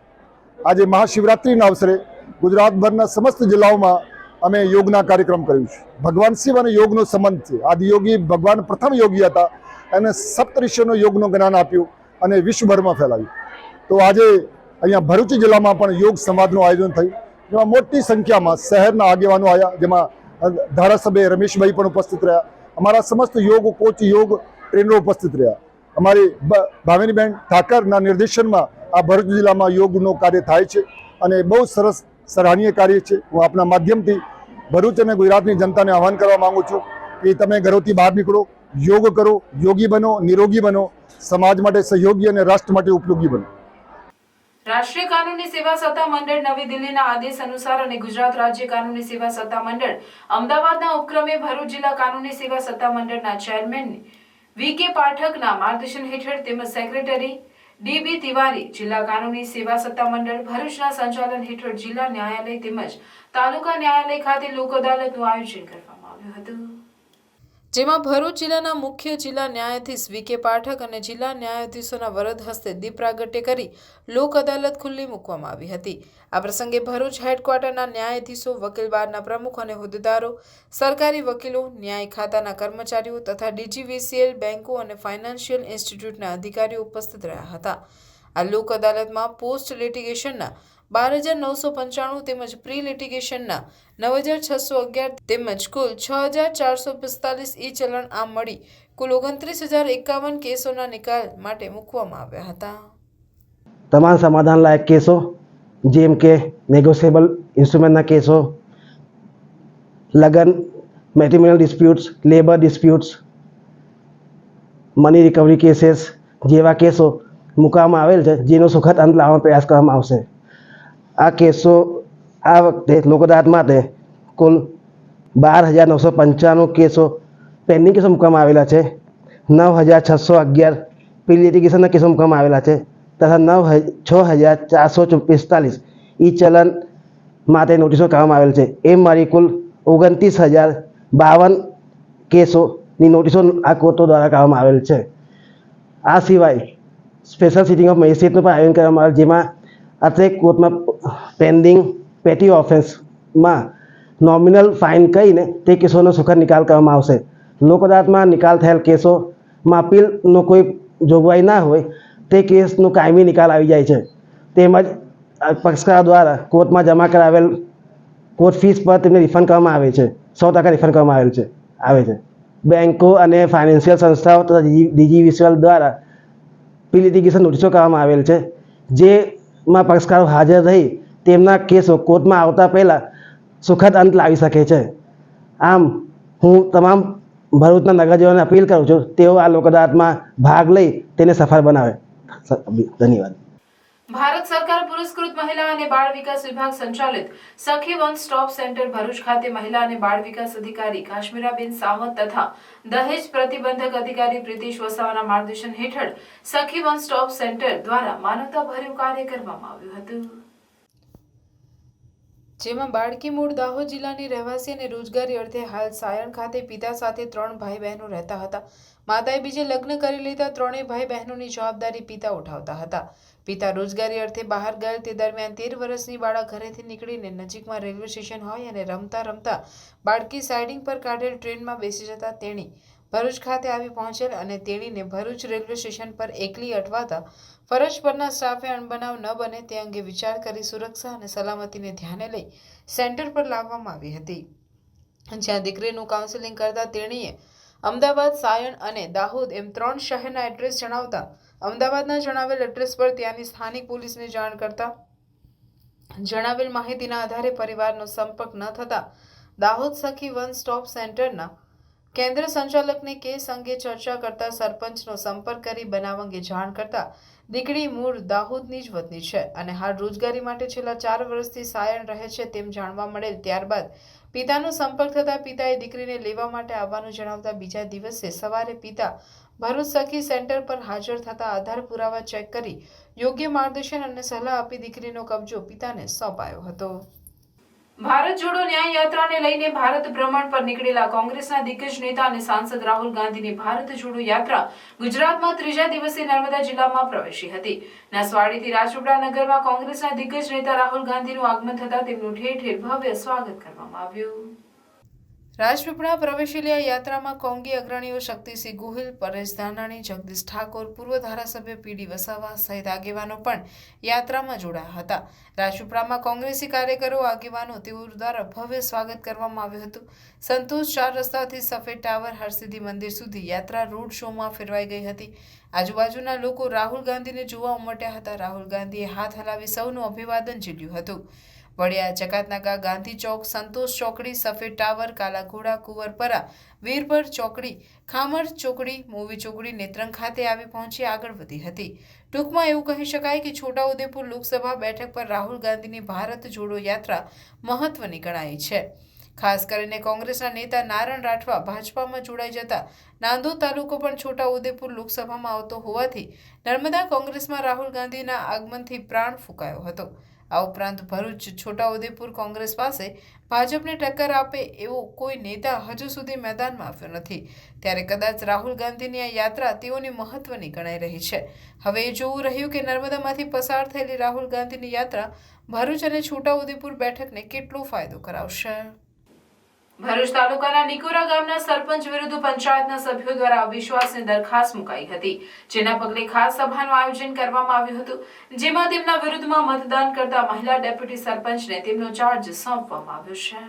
આજે મહાશિવરાત્રિના અવસરે ગુજરાતભરના સમસ્ત જિલ્લાઓમાં અમે યોગના કાર્યક્રમ કર્યું છે. ભગવાન શિવ અને યોગનો સંબંધ છે. આદિયોગી ભગવાન પ્રથમ યોગી હતા, એને સપ્તઋષિઓનો યોગનું જ્ઞાન આપ્યું અને વિશ્વભરમાં ફેલાવ્યું. તો આજે અહીંયા ભરૂચ જિલ્લામાં પણ યોગ સંવાદનું આયોજન થયું, જેમાં મોટી સંખ્યામાં શહેરના આગેવાનો આવ્યા, જેમાં ધારાસભ્ય રમેશભાઈ પણ ઉપસ્થિત રહ્યા, અમારા સમસ્ત યોગ કોચ, યોગ ટ્રેનરો ઉપસ્થિત રહ્યા. અમારી ભાવિનીબેન ઠાકરના નિર્દેશનમાં આ ભરૂચ જિલ્લામાં યોગનું કાર્ય થાય છે અને બહુ સરસ સરાહનીય કાર્ય છે. હું આપના માધ્યમથી ભરૂચ અને ગુજરાતની જનતાને આહ્વાન કરવા માંગુ છું કે તમે ઘરોથી બહાર નીકળો, યોગ કરો, યોગી બનો, નિરોગી બનો, સમાજ માટે સહયોગી અને રાષ્ટ્ર માટે ઉપયોગી બનો. રાષ્ટ્રીય કાનૂની સેવા સત્તા મંડળ નવી દિલ્હીના આદેશ અનુસાર અને ગુજરાત રાજ્ય કાનૂની સેવા સત્તા મંડળ અમદાવાદના ઉપક્રમે ભરૂચ જિલ્લા કાનૂની સેવા સત્તા મંડળના ચેરમેન વી.કે. પાઠકના માર્ગદર્શન હેઠળ તેમજ સેક્રેટરી ડી.બી. તિવારી, જિલ્લા કાનૂની સેવા સત્તા મંડળ ભરૂચના સંચાલન હેઠળ જિલ્લા ન્યાયાલય તેમજ તાલુકા ન્યાયાલય ખાતે લોક અદાલતનું આયોજન કરવામાં આવ્યું હતું, જેમાં ભરૂચ જિલ્લાના મુખ્ય જિલ્લા ન્યાયાધીશ વી.કે. પાઠક અને જિલ્લા ન્યાયાધીશોના વરદ હસ્તે દીપ પ્રાગટ્ય કરી લોક અદાલત ખુલ્લી મૂકવામાં આવી હતી. આ પ્રસંગે ભરૂચ હેડક્વાર્ટરના ન્યાયાધીશો, વકીલ બારના પ્રમુખ અને હોદ્દેદારો, સરકારી વકીલો, ન્યાય ખાતાના કર્મચારીઓ તથા ડીજીવીસીએલ, બેંકો અને ફાઇનાન્શિયલ ઇન્સ્ટિટ્યૂટના અધિકારીઓ ઉપસ્થિત રહ્યા હતા. આ લોક અદાલતમાં પોસ્ટ લિટિગેશનના 12,995 તેમજ પ્રી લિટિગેશનના 9,611 તેમજ કુલ 6,445 ઈ ચલણ આમ મળી કુલ 29,051 કેસોના નિકાલ માટે મૂકવામાં આવ્યા હતા. તમામ સમાધાન લાયક કેસો જેમ કે નેગોશિયેબલ ઇન્સ્ટ્રુમેન્ટના કેસો, લગન, matrimonial disputes, labour disputes, money recovery cases જેવા કેસો મૂકવામાં આવેલ છે, જેનો સુખદ અંત લાવવાનો પ્રયાસ કરવામાં આવશે. આ કેસો આ વખતે લોક અદાલત માટે કુલ 12,995 કેસો પેન્ડિંગ કેસો મૂકવામાં આવેલા છે, 9,611 પ્રી લિટિગેશનના કેસો મૂકવામાં આવેલા છે તથા 6,445 ઈ ચલણ માટે નોટિસો કરવામાં આવેલ છે. એમ મારી કુલ 29,052 કેસોની નોટિસો આ કોર્ટો દ્વારા કરવામાં આવેલ છે. આ સિવાય સ્પેશિયલ સિટિંગ ઓફ મેજિસ્ટ્રેટનું પણ આયોજન કરવામાં આવેલ, જેમાં અત્રે કોર્ટમાં પેન્ડિંગ પેટી ઓફેન્સમાં નોમિનલ ફાઇન કહીને તે કેસોનો સુખદ નિકાલ કરવામાં આવશે. લોક અદાલતમાં નિકાલ થયેલ કેસોમાં અપીલનો કોઈ જોગવાઈ ના હોય તે કેસનો કાયમી નિકાલ આવી જાય છે. તેમજ પક્ષકાર દ્વારા કોર્ટમાં જમા કરાવેલ કોર્ટ ફીસ પર તેમને રિફંડ કરવામાં આવે છે, 100% રિફંડ કરવામાં આવે છે. બેન્કો અને ફાઇનાન્શિયલ સંસ્થાઓ તથા ડીજીવીસીએલ દ્વારા પ્રી લિટિગેશન નોટિસો કરવામાં આવેલ છે, જેમાં પક્ષકારો હાજર રહી તેમના કેસો કોર્ટમાં આવતા પહેલાં સુખદ અંત લાવી શકે છે. આમ હું તમામ ભરૂચના નગરજનોને અપીલ કરું છું તેઓ આ લોક અદાલતમાં ભાગ લઈ તેને સફળ બનાવે. ધન્યવાદ. ભારત સરકાર પુરસ્કૃત મહિલા અને બાળ વિકાસ વિભાગ સંચાલિત સખી વન સ્ટોપ સેન્ટર ભરૂચ ખાતે મહિલા અને બાળ વિકાસ અધિકારી કાશ્મીરાબેન સાવંત તથા દહેજ પ્રતિબંધક અધિકારી પ્રીતિશ વસાવાના માર્ગદર્શન હેઠળ સખી વન સ્ટોપ સેન્ટર દ્વારા માનવતાભર્યું કાર્ય કરવામાં આવ્યું હતું, જેમાં બાળકી મૂળ દાહોદ જિલ્લાની રહેવાસી અને રોજગારી અર્થે હાલ સાયણ ખાતે પિતા સાથે 3 ભાઈ બહેનો રહેતા હતા. માતાએ બીજે લગ્ન કરી લેતા 3 ભાઈ બહેનોની જવાબદારી પિતા ઉઠાવતા હતા. પિતા રોજગારી અર્થે બહાર ગયેલ તે દરમિયાન 13 વર્ષની બાળા ઘરેથી નીકળીને નજીકમાં રેલવે સ્ટેશન હોય અને રમતા રમતા બાળકી સાઇડિંગ પર કાઢેલ ટ્રેનમાં બેસી જતા તેણી ભરૂચ ખાતે આવી પહોંચેલ અને તેણીને ભરૂચ રેલવે સ્ટેશન પર એકલી અટવાતા ફરજ પરના સ્ટાફે અણબનાવ ન બને તે અંગે વિચાર કરી સુરક્ષા અને સલામતીને ધ્યાને લઈ સેન્ટર પર લાવવામાં આવી હતી, જ્યાં દીકરીનું કાઉન્સેલિંગ કરતા તેણીએ અમદાવાદ, સાયણ અને દાહોદ એમ 3 શહેરના એડ્રેસ જણાવતા અમદાવાદના જણાવેલ એડ્રેસ પર ત્યાંની સ્થાનિક પોલીસને જાણ કરતા જણાવેલ માહિતીના આધારે પરિવારનો સંપર્ક ન થતા દાહોદ સખી વન સ્ટોપ સેન્ટરના કેન્દ્ર સંચાલકને કેસ અંગે ચર્ચા કરતા સરપંચનો સંપર્ક કરી બનાવ અંગે જાણ કરતા દીકરી મૂળ દાહોદની જ વતની છે અને હાલ રોજગારી માટે છેલ્લા 4 વર્ષથી સાયણ રહે છે તેમ જાણવા મળેલ. ત્યારબાદ પિતાનો સંપર્ક થતા પિતાએ દીકરીને લેવા માટે આવવાનું જણાવતા બીજા દિવસે સવારે પિતા ભરૂચ સખી સેન્ટર પર હાજર થતા આધાર પુરાવા ચેક કરી યોગ્ય માર્ગદર્શન અને સલાહ આપી દીકરીનો કબજો પિતાને સોંપાયો હતો. ભારત જોડો ન્યાય યાત્રાને લઈને ભારત ભ્રમણ પર નીકળેલા કોંગ્રેસના દિગ્ગજ નેતા અને સાંસદ રાહુલ ગાંધીની ભારત જોડો યાત્રા ગુજરાતમાં 3જા દિવસે નર્મદા જિલ્લામાં પ્રવેશી હતી. નસવાડીથી રાજપીપળા નગરમાં કોંગ્રેસના દિગ્ગજ નેતા રાહુલ ગાંધીનું આગમન થતા તેમનું ઠેર ઠેર ભવ્ય સ્વાગત કરવામાં આવ્યું. રાજપીપળા પ્રવેશેલી આ યાત્રામાં કોંગી અગ્રણીઓ શક્તિસિંહ ગોહિલ, પરેશ ધાનાણી, જગદીશ ઠાકોર, પૂર્વ ધારાસભ્ય પીડી વસાવા સહિત આગેવાનો પણ યાત્રામાં જોડાયા હતા. રાજપીપળામાં કોંગ્રેસી કાર્યકરો, આગેવાનો તેઓ દ્વારા ભવ્ય સ્વાગત કરવામાં આવ્યું હતું. સંતોષ 4 રસ્તાથી સફેદ ટાવર, હરસિદ્ધિ મંદિર સુધી યાત્રા રોડ શોમાં ફેરવાઈ ગઈ હતી. આજુબાજુના લોકો રાહુલ ગાંધીને જોવા ઉમટ્યા હતા. રાહુલ ગાંધીએ હાથ હલાવી સૌનું અભિવાદન ઝીલ્યું હતું. વડિયા, જકાતનાકા, ગાંધી ચોક, સંતોષ ચોકડી, સફેદ ટાવર, કાલાઘોડા, કુંવરપરા, વીરપર ચોકડી, ખામર ચોકડી, મોવી ચોકડી, નેત્રંગ ખાતે આવી પહોંચી આગળ વધી હતી. ટૂંકમાં એવું કહી શકાય કે છોટાઉદેપુર લોકસભા બેઠક પર રાહુલ ગાંધીની ભારત જોડો યાત્રા મહત્વની ગણાઈ છે. ખાસ કરીને કોંગ્રેસના નેતા નારણ રાઠવા ભાજપામાં જોડાઈ જતા નાંદોદ તાલુકો પણ છોટાઉદેપુર લોકસભામાં આવતો હોવાથી નર્મદા કોંગ્રેસમાં રાહુલ ગાંધીના આગમનથી પ્રાણ ફૂંકાયો હતો. આ ઉપરાંત ભરૂચ, છોટાઉદેપુર કોંગ્રેસ પાસે ભાજપને ટક્કર આપે એવો કોઈ નેતા હજુ સુધી મેદાનમાં આવ્યો નથી, ત્યારે કદાચ રાહુલ ગાંધીની આ યાત્રા તેઓની મહત્વની ગણાઈ રહી છે. હવે એ જોવું રહ્યું કે નર્મદામાંથી પસાર થયેલી રાહુલ ગાંધીની યાત્રા ભરૂચ અને છોટાઉદેપુર બેઠકને કેટલો ફાયદો કરાવશે. ભરૂચ તાલુકાના નિકોરા ગામના સરપંચ વિરુદ્ધ પંચાયતના સભ્યો દ્વારા અવિશ્વાસની દરખાસ્ત મુકાઈ હતી, જેના પગલે ખાસ સભાનું આયોજન કરવામાં આવ્યું હતું, જેમાં તેમના વિરુદ્ધમાં મતદાન કરતા મહિલા ડેપ્યુટી સરપંચને તેમનો ચાર્જ સોંપવામાં આવ્યો છે.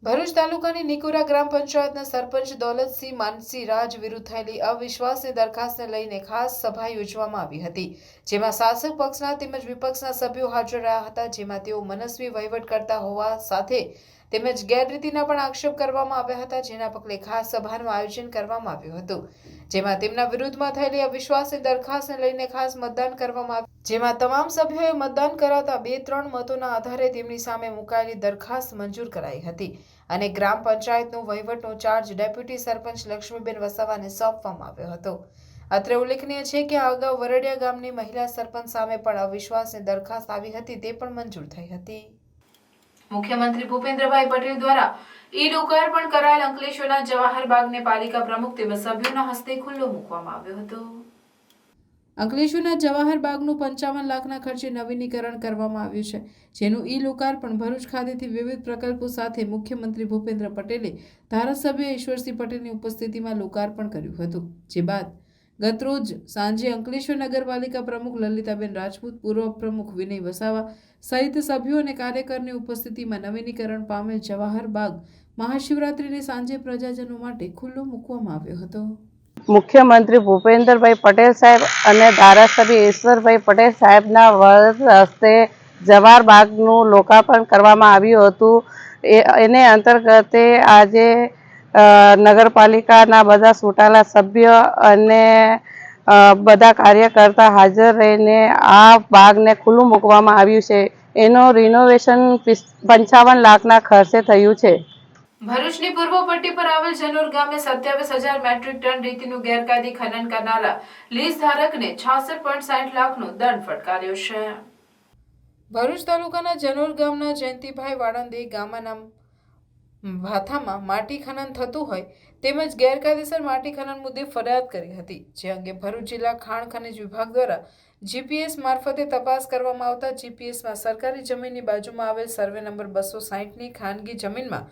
ભરૂચ તાલુકાની નિકોરા ગ્રામ પંચાયતના સરપંચ દોલતસિંહ માનસી રાજ વિરુદ્ધ થયેલી અવિશ્વાસની દરખાસ્તને લઈને ખાસ સભા યોજવામાં આવી હતી, જેમાં શાસક પક્ષના તેમજ વિપક્ષના સભ્યો હાજર રહ્યા હતા, જેમાં તેઓ મનસ્વી વહીવટ કરતા હોવા સાથે તેમજ ગેરરીતિના પણ આક્ષેપ કરવામાં આવ્યા હતા, જેના પગલે ખાસ સભાનું આયોજન કરવામાં આવ્યું હતું, જેમાં તેમના વિરુદ્ધમાં થયેલી અવિશ્વાસની દરખાસ્તને લઈને ખાસ મતદાન કરવામાં આવ્યું, જેમાં તમામ સભ્યોએ મતદાન કરાતા 2-3 મતોના આધારે તેમની સામે મુકાયેલી દરખાસ્ત મંજૂર કરાઈ હતી અને ગ્રામ પંચાયતનો વહીવટનો ચાર્જ ડેપ્યુટી સરપંચ લક્ષ્મીબેન વસાવાને સોંપવામાં આવ્યો હતો. અત્રે ઉલ્લેખનીય છે કે આ અગાઉ વરડિયા ગામની મહિલા સરપંચ સામે પણ અવિશ્વાસની દરખાસ્ત આવી હતી, તે પણ મંજૂર થઈ હતી. મુખ્યમંત્રી ભૂપેન્દ્રભાઈ પટેલ દ્વારા ઈ લોકાર્પણ કરાયેલ અંકલેશ્વરના જવાહર બાગને પાલિકા પ્રમુખ તેમજ સભ્યોના હસ્તે ખુલ્લો મૂકવામાં આવ્યો હતો. અંકલેશ્વરના જવાહર બાગનું 55 લાખના ખર્ચે નવીનીકરણ કરવામાં આવ્યું છે, જેનું ઈ લોકાર્પણ ભરૂચ ખાતેથી વિવિધ પ્રકલ્પો સાથે મુખ્યમંત્રી ભૂપેન્દ્ર પટેલે ધારાસભ્ય ઈશ્વરસિંહ પટેલની ઉપસ્થિતિમાં લોકાર્પણ કર્યું હતું. જે બાદ ગતરોજ સાંજે અંકલેશ્વર નગરપાલિકા પ્રમુખ લલિતાબેન રાજપૂત, પૂર્વ પ્રમુખ વિનય વસાવા સહિત સભ્યો અને કાર્યકરની ઉપસ્થિતિમાં નવીનીકરણ પામેલ જવાહર બાગ મહાશિવરાત્રીને સાંજે પ્રજાજનો માટે ખુલ્લો મૂકવામાં આવ્યો હતો. મુખ્યમંત્રી ભૂપેન્દ્રભાઈ પટેલ સાહેબ અને ધારાસભ્ય ઈશ્વરભાઈ પટેલ સાહેબના વરદ હસ્તે જવાહર બાગનું લોકાર્પણ કરવામાં આવ્યું હતું. એને અંતર્ગતે આજે નગરપાલિકાના બધા ચૂંટાયેલા સભ્ય અને બધા કાર્યકર્તા હાજર રહીને આ બાગને ખુલ્લું મૂકવામાં આવ્યું છે. એનો રિનોવેશન 55 લાખના ખર્ચે થયું છે. ભરૂચની પૂર્વ પટ્ટી પર આવેલ જનોર ગામે 27,000 મેટ્રિક ટન રેતીનું ગેરકાયદે ખનન કરનારા લીઝ ધારકને 66.60 લાખનો દંડ ફટકાર્યો છે. ભરૂચ તાલુકાના જનોર ગામના જયંતિભાઈ વાળંદે ગામના ભાથામાં માટી ખનન થતું હોય તેમજ ગેરકાયદેસર માટી ખનન મુદ્દે ફરિયાદ કરી હતી, જે અંગે ભરૂચ જિલ્લા ખાણ ખનિજ વિભાગ દ્વારા જીપીએસ મારફતે તપાસ કરવામાં આવતા જીપીએસમાં સરકારી જમીનની બાજુમાં આવેલ સર્વે નંબર 260ની ખાનગી જમીનમાં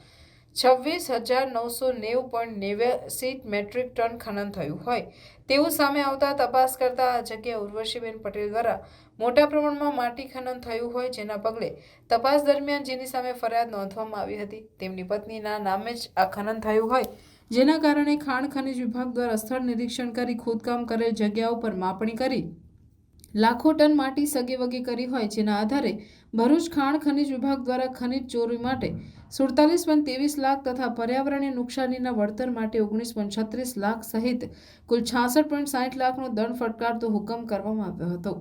26,990.89 મેટ્રિક ટન ખનન થયું હોય તેવું સામે આવતા તપાસ કરતા આ જગ્યાએ ઉર્વશીબેન પટેલ દ્વારા મોટા પ્રમાણમાં માટી ખનન થયું હોય, જેના પગલે તપાસ દરમિયાન જેની સામે ફરિયાદ નોંધવામાં આવી હતી તેમની પત્નીના નામે જ આ ખનન થયું હોય, જેના કારણે ખાણ ખનિજ વિભાગ દ્વારા સ્થળ નિરીક્ષણ કરી ખોદકામ કરેલ જગ્યા ઉપર માપણી કરી લાખો ટન માટી સગેવગે કરી હોય, જેના આધારે ભરૂચ ખાણ ખનિજ વિભાગ દ્વારા ખનિજ ચોરી માટે 47.23 લાખ તથા પર્યાવરણીય નુકસાનીના વળતર માટે 19.36 લાખ સહિત કુલ 66.60 લાખનો દંડ ફટકારતો હુકમ કરવામાં આવ્યો હતો.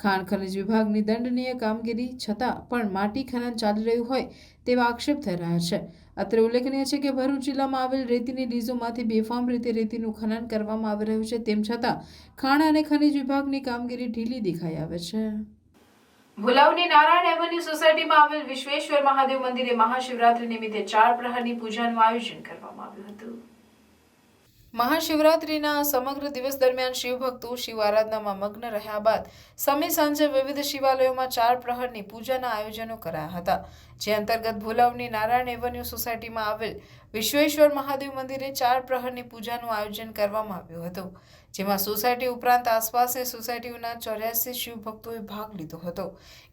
ખાણ ખનિજ વિભાગની દંડનીય કામગીરી છતાં પણ માટી ખનન ચાલી રહ્યું હોય તેવા આક્ષેપ થઈ રહ્યા છે. અત્રે ઉલ્લેખનીય છે કે ભરૂચ જિલ્લામાં આવેલ રેતીની લીઝોમાંથી બેફામ રીતે રેતીનું ખનન કરવામાં આવી રહ્યું છે, તેમ છતાં ખાણ અને ખનિજ વિભાગની કામગીરી ઢીલી દેખાઈ આવે છે. ભુલાવની નારાયણ એવન્યુ સોસાયટીમાં આવેલ વિશ્વેશ્વર મહાદેવ મંદિરે મહાશિવરાત્રી નિમિત્તે 4 પ્રહરની પૂજાનું આયોજન કરવામાં આવ્યું હતું. મહાશિવરાત્રીના સમગ્ર દિવસ દરમિયાન શિવભક્તો શિવ આરાધનામાં મગ્ન રહ્યા બાદ સમય સાંજે વિવિધ શિવાલયોમાં 4 પ્રહરની પૂજાના આયોજનો કરાયા હતા, જે અંતર્ગત ભુલાવની નારાયણ એવન્યુ સોસાયટીમાં આવેલ વિશ્વેશ્વર મહાદેવ મંદિરે 4 પ્રહરની પૂજાનું આયોજન કરવામાં આવ્યું હતું, જેમાં સોસાયટી ઉપરાંત આસપાસની સોસાયટીઓના 84 શિવભક્તોએ ભાગ લીધો હતો.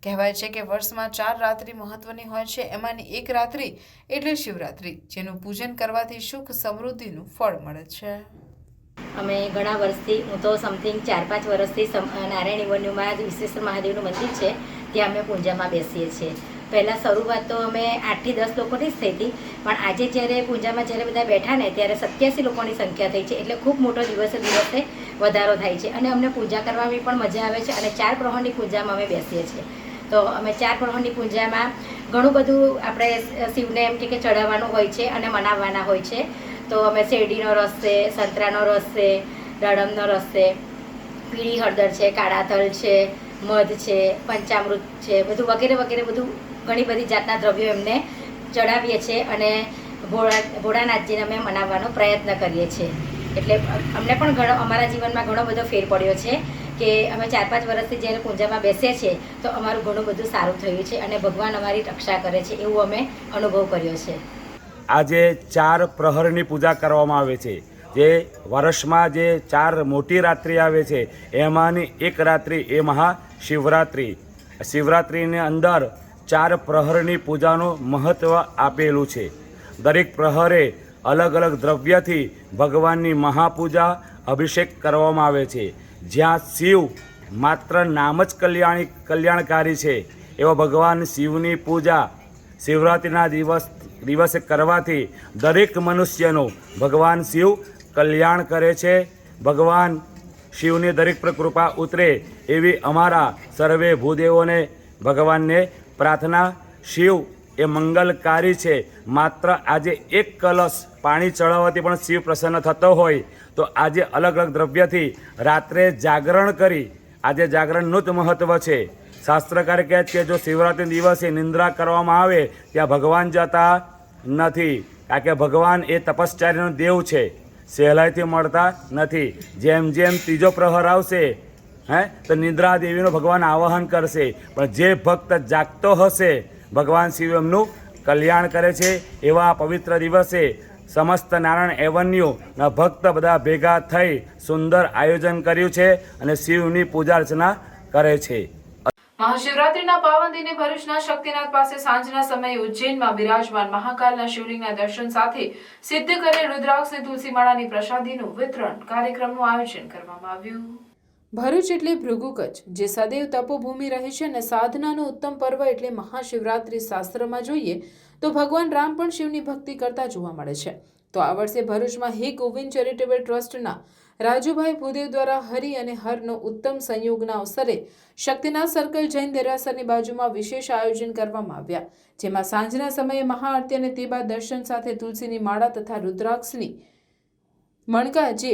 કહેવાય છે કે વર્ષમાં 4 રાત્રિ મહત્વની હોય છે, એમાંની એક રાત્રિ એટલે શિવરાત્રી, જેનું પૂજન કરવાથી સુખ સમૃદ્ધિનું ફળ મળે છે. અમે ઘણા વર્ષથી, હું તો સમથિંગ 4-5 વર્ષથી નારાયણ એવન્યુમાં વિશ્વેશ્વર મહાદેવનું મંદિર છે ત્યાં અમે પૂજામાં બેસીએ છીએ. પહેલાં શરૂઆત તો અમે 8થી 10 લોકોની જ થઈ હતી, પણ આજે જ્યારે પૂજામાં જ્યારે બધા બેઠા ને ત્યારે 87 લોકોની સંખ્યા થઈ છે, એટલે ખૂબ મોટો દિવસે દિવસે વધારો થાય છે અને અમને પૂજા કરવામાં પણ મજા આવે છે. અને 4 પ્રહરની પૂજામાં અમે બેસીએ છીએ, તો અમે 4 પ્રહરની પૂજામાં ઘણું બધું આપણે શિવને એમ કે ચડાવવાનું હોય છે અને મનાવવાના હોય છે. તો અમે શેરડીનો રસ છે, સંતરાનો રસ છે, દાડમનો રસ છે, પીળી હળદર છે, કાળા તલ છે, મધ છે, પંચામૃત છે, બધું વગેરે વગેરે બધું ઘણી બધી જાતના દ્રવ્યો એમને ચડાવીએ છીએ અને ભોળાનાથજીને અમે મનાવવાનો પ્રયત્ન કરીએ છીએ. એટલે અમને પણ ઘણો અમારા જીવનમાં ઘણો બધો ફેર પડ્યો છે કે અમે 4-5 વર્ષથી જ્યારે પૂજામાં બેસીએ છીએ તો અમારું ઘણું બધું સારું થયું છે અને ભગવાન અમારી રક્ષા કરે છે એવું અમે અનુભવ કર્યો છે. આજે 4 પ્રહરની પૂજા કરવામાં આવે છે, જે વર્ષમાં જે 4 મોટી રાત્રિ આવે છે એમાંની એક રાત્રિ એ મહાશિવરાત્રિ. શિવરાત્રિની અંદર 4 પ્રહરની પૂજાનું મહત્ત્વ આપેલું છે. દરેક પ્રહરે અલગ અલગ દ્રવ્યથી ભગવાનની મહાપૂજા અભિષેક કરવામાં આવે છે. જ્યાં શિવ માત્ર નામ જ કલ્યાણકારી છે, એવા ભગવાન શિવની પૂજા શિવરાત્રિના દિવસે કરવાથી દરેક મનુષ્યનું ભગવાન શિવ કલ્યાણ કરે છે. ભગવાન શિવની દરેક પર કૃપા ઉતરે એવી અમારા સર્વે ભૂદેવોને ભગવાનને પ્રાર્થના. શિવ એ મંગલકારી છે. માત્ર આજે એક કલશ પાણી ચડાવવાથી પણ શિવ પ્રસન્ન થતો હોય તો આજે અલગ અલગ દ્રવ્યથી રાત્રે જાગરણ કરી, આજે જાગરણનું જ મહત્ત્વ છે. શાસ્ત્રકાર કહે છે કે જો શિવરાત્રિ દિવસે નિંદ્રા કરવામાં આવે ત્યાં ભગવાન જતા નથી. કારણ કે ભગવાન એ તપશ્ચર્યાનો દેવ છે, સહેલાઈથી મળતા નથી. જેમ જેમ ત્રીજો પ્રહર આવશે તો નિદ્રા દેવીનો ભગવાન આવાહન કરશે, પણ જે ભક્ત જાગતો હશે ભગવાન શિવ એમનું કલ્યાણ કરે છે. એવા પવિત્ર દિવસે સમસ્ત નારાયણ એવન્યુના ભક્ત બધા ભેગા થઈ સુંદર આયોજન કર્યું છે અને શિવની પૂજા અર્ચના કરે છે. મહાશિવરાત્રીના પાવન દિને ભરૂચના શક્તિનાથ પાસે સાંજના સમયે ઉજ્જૈનમાં બિરાજમાન મહાકાલના શિવલિંગના દર્શન સાથે સિદ્ધ કરેલ રુદ્રાક્ષ તુલસીમાળાની પ્રસાદીનું વિતરણ કાર્યક્રમનું આયોજન કરવામાં આવ્યું. ભરૂચ એટલે ભૃગુ કચ્છ, જે સદૈવ તપોભૂમિ રહે છે અને સાધનાનું ઉત્તમ પર્વ એટલે મહાશિવરાત્રી. શાસ્ત્રમાં જોઈએ તો ભગવાન રામ પણ શિવની ભક્તિ કરતા જોવા મળે છે. તો આ વર્ષે ભરૂચમાં હે ગોવિંદ ચેરિટેબલ ટ્રસ્ટના રાજુભાઈ ભૂદેવ દ્વારા હરિ અને હરનો ઉત્તમ સંયોગના અવસરે શક્તિનાથ સર્કલ જૈન દેરાસરની બાજુમાં વિશેષ આયોજન કરવામાં આવ્યા, જેમાં સાંજના સમયે મહાઆરતી અને તે બાદ દર્શન સાથે તુલસીની માળા તથા રુદ્રાક્ષની મણકા જે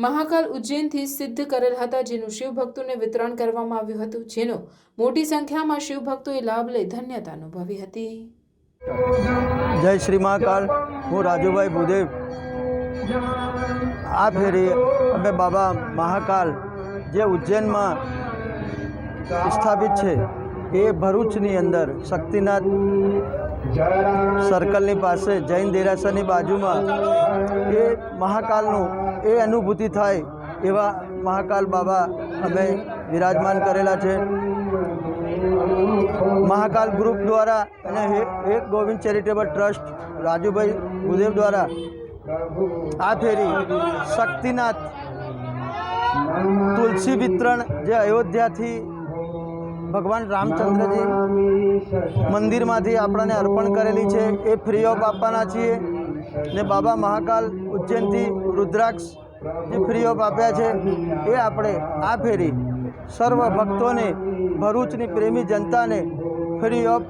મહાકાલ ઉજ્જૈનથી સિદ્ધ કરેલ હતા, જેનું શિવભક્તોને વિતરણ કરવામાં આવ્યું હતું, જેનો મોટી સંખ્યામાં શિવભક્તોએ લાભ લઈ ધન્યતા અનુભવી હતી. જય શ્રી મહાકાલ. હું રાજુભાઈ ભૂદેવ. આ ફેરી અમે બાબા મહાકાલ જે ઉજ્જૈનમાં સ્થાપિત છે એ ભરૂચની અંદર શક્તિનાથ સર્કલની પાસે જૈન દેરાસરની બાજુમાં એ મહાકાલનું એ અનુભૂતિ થાય એવા મહાકાલ બાબા અમે વિરાજમાન કરેલા છે. મહાકાલ ગ્રુપ દ્વારા અને એક ગોવિંદ ચેરિટેબલ ટ્રસ્ટ રાજુભાઈ ભૂદેવ દ્વારા આ ફેરી શક્તિનાથ તુલસી વિતરણ જે અયોધ્યાથી ભગવાન રામચંદ્રજી મંદિરમાંથી આપણને અર્પણ કરેલી છે એ ફ્રી ઓફ આપવાના છીએ. ને બાબા મહાકાલ ઉજ્જૈનથી રુદ્રાક્ષ જે ફ્રી ઓફ આપ્યા છે એ આપણે આ ફેરી સર્વ ભક્તોને ભરૂચની પ્રેમી જનતાને ફ્રી ઓફ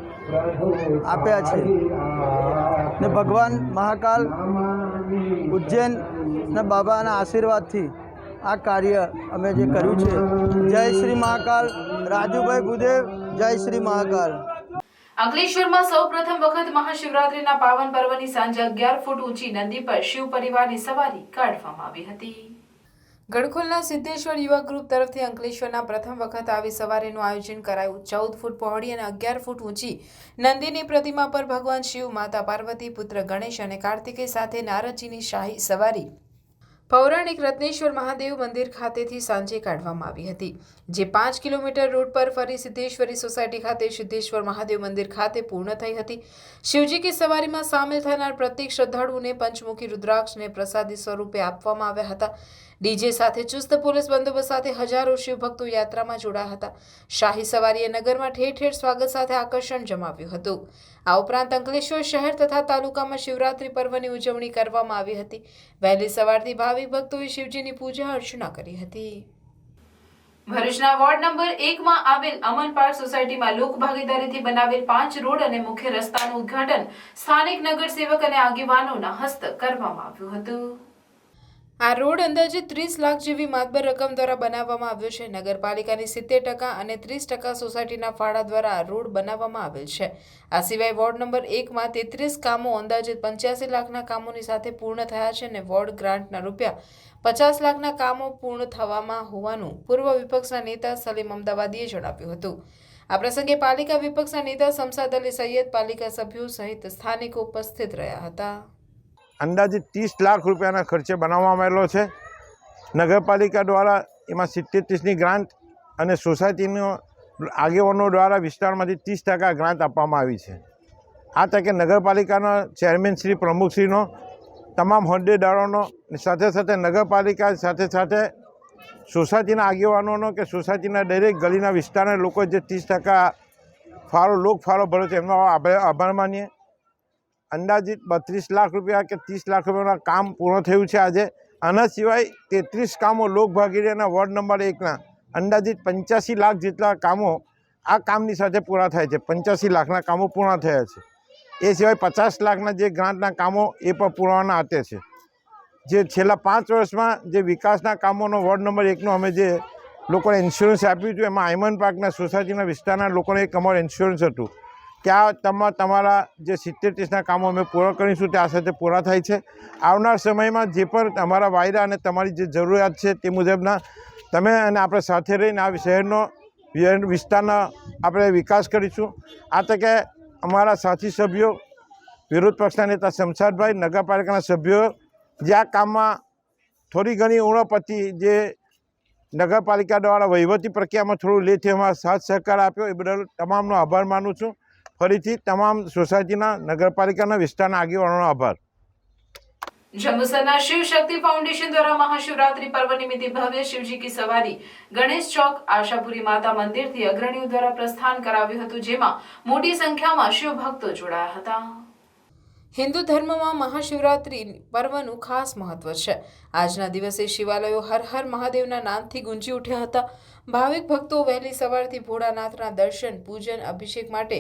આપ્યા છે. ને ભગવાન મહાકાલ ઉજ્જૈનના બાબાના આશીર્વાદથી આ કાર્ય અમે જે કર્યું છે. જય શ્રી મહાકાલ. રાજુભાઈ ભૂદેવ. જય શ્રી મહાકાલ. અંકલેશ્વરમાં સૌપ્રથમ વખત મહાશિવરાત્રીના પાવન પર્વની સાંજે 11 ફૂટ ઊંચી નંદી પર શિવ પરિવારની સવારી કાઢવામાં આવી હતી. ગડખોલના સિદ્ધેશ્વર યુવક ગ્રુપ તરફથી અંકલેશ્વરના પ્રથમ વખત આવી સવારીનું આયોજન કરાયું. 14 ફૂટ પહોળી અને 11 ફૂટ ઊંચી નંદીની પ્રતિમા પર ભગવાન શિવ, માતા પાર્વતી, પુત્ર ગણેશ અને કાર્તિકેય સાથે નારદજીની શાહી સવારી પૌરાણિક રત્નેશ્વર મહાદેવ મંદિર ખાતેથી સાંજે કાઢવામાં આવી હતી, જે 5 કિલોમીટર રૂટ પર ફરી સિદ્ધેશ્વરી સોસાયટી ખાતે સિદ્ધેશ્વર મહાદેવ મંદિર ખાતે પૂર્ણ થઈ હતી. શિવજી કી સવારીમાં સામેલ થનાર પ્રત્યેક શ્રદ્ધાળુઓને પંચમુખી રુદ્રાક્ષને પ્રસાદી સ્વરૂપે આપવામાં આવ્યા હતા. ડીજે સાથે ચુસ્ત પોલીસ બંદોબસ્ત સાથે હજારો શિવભક્તો યાત્રામાં જોડાયા હતા. શાહી સવારીએ નગરમાં ઠેર ઠેર સ્વાગત સાથે આકર્ષણ જમાવ્યું હતું. આ ઉપરાંત અંકલેશ્વર શહેર તથા તાલુકામાં શિવરાત્રી પર્વની ઉજવણી કરવામાં આવી હતી. વહેલી સવારથી ભાવિક ભક્તોએ શિવજીની પૂજા અર્ચના કરી હતી. ભરૂચના વોર્ડ નંબર 1 માં આવેલ અમનપાળ સોસાયટીમાં લોક ભાગીદારીથી બનાવેલ 5 રોડ અને મુખ્ય રસ્તાનું ઉદ્ઘાટન સ્થાનિક નગરસેવક અને આગેવાનોના હસ્તક કરવામાં આવ્યું હતું. આ રોડ અંદાજે 30 લાખ જેવી માતબર રકમ દ્વારા બનાવવામાં આવ્યો છે. નગરપાલિકાની 70% અને 30% સોસાયટીના ફાળા દ્વારા આ રોડ બનાવવામાં આવેલ છે. આ સિવાય વોર્ડ નંબર 1 માં 33 કામો અંદાજે 85 લાખના કામોની સાથે પૂર્ણ થયા છે અને વોર્ડ ગ્રાન્ટના રૂપિયા 50 લાખના કામો પૂર્ણ થવામાં હોવાનું પૂર્વ વિપક્ષના નેતા સલીમ અમદાવાદીએ જણાવ્યું હતું. આ પ્રસંગે પાલિકા વિપક્ષના નેતા શમશાદ અલી સૈયદ, પાલિકા સભ્યો સહિત સ્થાનિકો ઉપસ્થિત રહ્યા હતા. અંદાજે 30 લાખ રૂપિયાના ખર્ચે બનાવવામાં આવેલો છે. નગરપાલિકા દ્વારા એમાં 70-30ની ગ્રાન્ટ અને સોસાયટીનો આગેવાનો દ્વારા વિસ્તારમાંથી 30% ગ્રાન્ટ આપવામાં આવી છે. આ તકે નગરપાલિકાના ચેરમેનશ્રી, પ્રમુખશ્રીનો, તમામ હોદ્દેદારોનો સાથે સાથે નગરપાલિકા સાથે સોસાયટીના આગેવાનોનો કે સોસાયટીના દરેક ગલીના વિસ્તારના લોકો જે 30% ફાળો ભર્યો છે એમનો આભાર માનીએ. અંદાજિત 32 લાખ રૂપિયા કે 30 લાખ રૂપિયાના કામ પૂર્ણ થયું છે આજે. આના સિવાય 33 કામો લોકભાગીદારીના વોર્ડ નંબર 1ના અંદાજિત 85 લાખ જેટલા કામો આ કામની સાથે પૂરા થાય છે. 85 લાખના કામો પૂર્ણ થયા છે. એ સિવાય 50 લાખના જે ગ્રાન્ટના કામો એ પણ પૂરવાના આતે છે. જે છેલ્લા 5 વર્ષમાં જે વિકાસના કામોનો વોર્ડ નંબર 1નો અમે જે લોકોને ઇન્સ્યોરન્સ આપ્યું હતું એમાં આયમન પાર્કના સોસાયટીના વિસ્તારના લોકોને એક અમારું ઇન્સ્યોરન્સ હતું. ત્યાં તમારા જે 70-30ના કામો અમે પૂરા કરીશું તે આ સાથે પૂરા થાય છે. આવનાર સમયમાં જે પણ અમારા વાયદા અને તમારી જે જરૂરિયાત છે તે મુજબના તમે અને આપણે સાથે રહીને આ શહેરનો વિસ્તારના આપણે વિકાસ કરીશું. આ તકે અમારા સાથી સભ્યો, વિરોધ પક્ષના નેતા શમશાદભાઈ, નગરપાલિકાના સભ્યો જે આ કામમાં થોડી ઘણી ઉણપથી જે નગરપાલિકા દ્વારા વહીવટી પ્રક્રિયામાં થોડું લેટ થયું એમાં સાથ સહકાર આપ્યો એ બદલ તમામનો આભાર માનું છું. ફરીથી તમામ સોસાયટીના, નગરપાલિકાના, વિસ્તારના આગેવાનોનો આભાર. જંબુસરના શિવ શક્તિ ફાઉન્डेशन દ્વારા महाशिवरात्रि पर्व निमित्ते भव्य शिवजी की सवारी गणेश चौक आशापुरी माता मंदिरથી અગ્રણીઓ દ્વારા પ્રસ્થાન કરાવ્યું હતું, જેમાં મોટી સંખ્યામાં શિવ ભક્તો જોડાયા હતા. હિન્દુ ધર્મમાં મહાશિવરાત્રિ પર્વનું ખાસ મહત્વ છે. આજના દિવસે શિવાલયો હર હર મહાદેવના નામથી ગુંજી ઉઠ્યા હતા. ભાવિક ભક્તો વહેલી સવારથી ભોળાનાથના દર્શન, પૂજન, અભિષેક માટે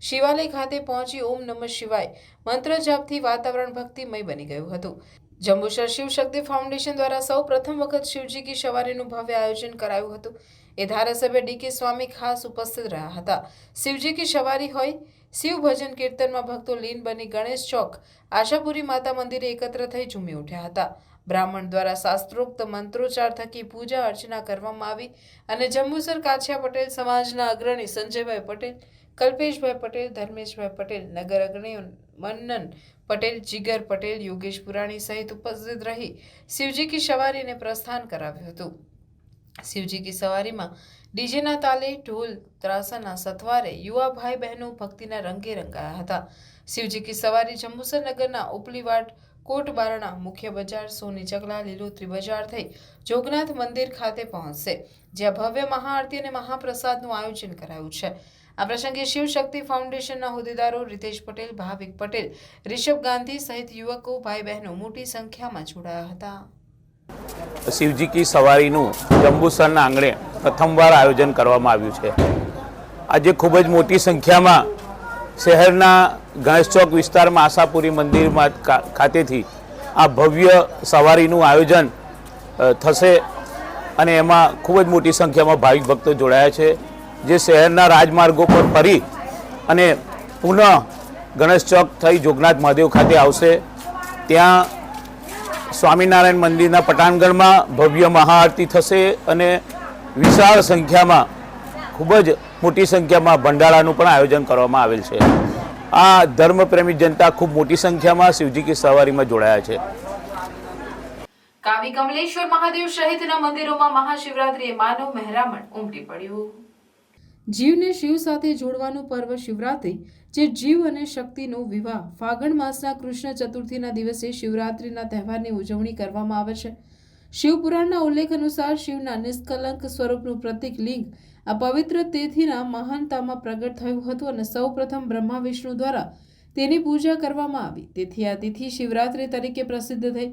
શિવાલય ખાતે પહોંચી ઓમ નમઃ શિવાય મંત્ર જાપથી વાતાવરણ ભક્તિમય બની ગયું હતું. જંબુસર શિવ શક્તિ ફાઉન્डेशन દ્વારા સૌ પ્રથમ વખત શિવજી કી સવારીનું ભવ્ય આયોજન કરાયું હતું. એ ધારાસભ્ય ડી.કે. સ્વામી ખાસ ઉપસ્થિત રહ્યા હતા. શિવજી કી સવારી હોય, શિવ ભજન કીર્તનમાં ભક્તો લીન બની ગણેશ ચોક આશાપુરી માતા મંદિરે એકત્ર થઈ ઝૂમી ઉઠ્યા હતા. બ્રાહ્મણ દ્વારા શાસ્ત્રોક્ત મંત્રોચ્ચાર થકી પૂજા અર્ચના કરવામાં આવી અને જંબુસર કાછિયા પટેલ સમાજના અગ્રણી સંજયભાઈ પટેલ, કલ્પેશભાઈ પટેલ, ધર્મેશભાઈ પટેલ, નગર અગ્રણીઓ મન્નન પટેલ, જીગર પટેલ, યોગેશ પુરાણી સહિત ઉપસ્થિત રહી શિવજી કી સવારીને પ્રસ્થાન કરાવ્યું હતું. શિવજી કી સવારીમાં ડીજેના તાલે, ઢોલ ત્રાસાના સથવારે યુવા ભાઈ બહેનો ભક્તિના રંગે રંગાયા હતા. શિવજી કી સવારી જંબુસર નગરના ઉપલીવાડ, કોટ બારણા, મુખ્ય બજાર, સોની ચકલા, લીલોત્રી બજાર થઈ જોગનાથ મંદિર ખાતે પહોંચશે, જ્યાં ભવ્ય મહાઆરતી અને મહાપ્રસાદનું આયોજન કરાયું છે. આ પ્રસંગે શિવ શક્તિ ફાઉન્डेशनના હોદ્દેદારો રીતેશ પટેલ, ભાવિક પટેલ, રિષભ ગાંધી સહિત યુવકો, ભાઈ બહેનો મોટી સંખ્યામાં જોડાયા હતા. શિવજી કી સવારીનું જંબુસરના આંગણે પ્રથમવાર આયોજન કરવામાં આવ્યું છે. આજે ખૂબ જ મોટી સંખ્યામાં શહેરના ગણેશ ચોક વિસ્તારમાં આશાપુરી મંદિરમાં ખાતેથી આ ભવ્ય સવારીનું આયોજન થશે અને એમાં ખૂબ જ મોટી સંખ્યામાં ભાવિક ભક્તો જોડાયા છે, જે શહેરના રાજમાર્ગો પર ફરી અને પુનઃ ગણેશ ચોક થઈ જોગનાથ મહાદેવ ખાતે આવશે. ત્યાં સ્વામિનારાયણ મંદિરના પટાંગણમાં ભવ્ય મહાઆરતી થશે અને વિશાળ સંખ્યામાં, ખૂબ જ મોટી સંખ્યામાં ભંડારાનું પણ આયોજન કરવામાં આવેલ છે. આ ધર્મપ્રેમી જનતા ખૂબ મોટી સંખ્યામાં શિવજી કી સવારીમાં જોડાયા છે. કાવી કમલેશ્વર મહાદેવ સહિતના મંદિરોમાં મહાશિવરાત્રિએ માનવ મહેરામણ ઉમટી પડ્યું. જીવને શિવ સાથે જોડવાનું પર્વ શિવરાત્રિ, જે જીવ અને શક્તિનો વિવાહ, ફાગણ માસના કૃષ્ણ ચતુર્થીના દિવસે શિવરાત્રિના તહેવારની ઉજવણી કરવામાં આવે છે. શિવપુરાણના ઉલ્લેખ અનુસાર શિવના નિષ્કલંક સ્વરૂપનું પ્રતીક લિંગ આ પવિત્ર તિથિના મહાનતામાં પ્રગટ થયું હતું અને સૌ પ્રથમ બ્રહ્મા વિષ્ણુ દ્વારા તેની પૂજા કરવામાં આવી. તેથી આ તિથિ શિવરાત્રિ તરીકે પ્રસિદ્ધ થઈ.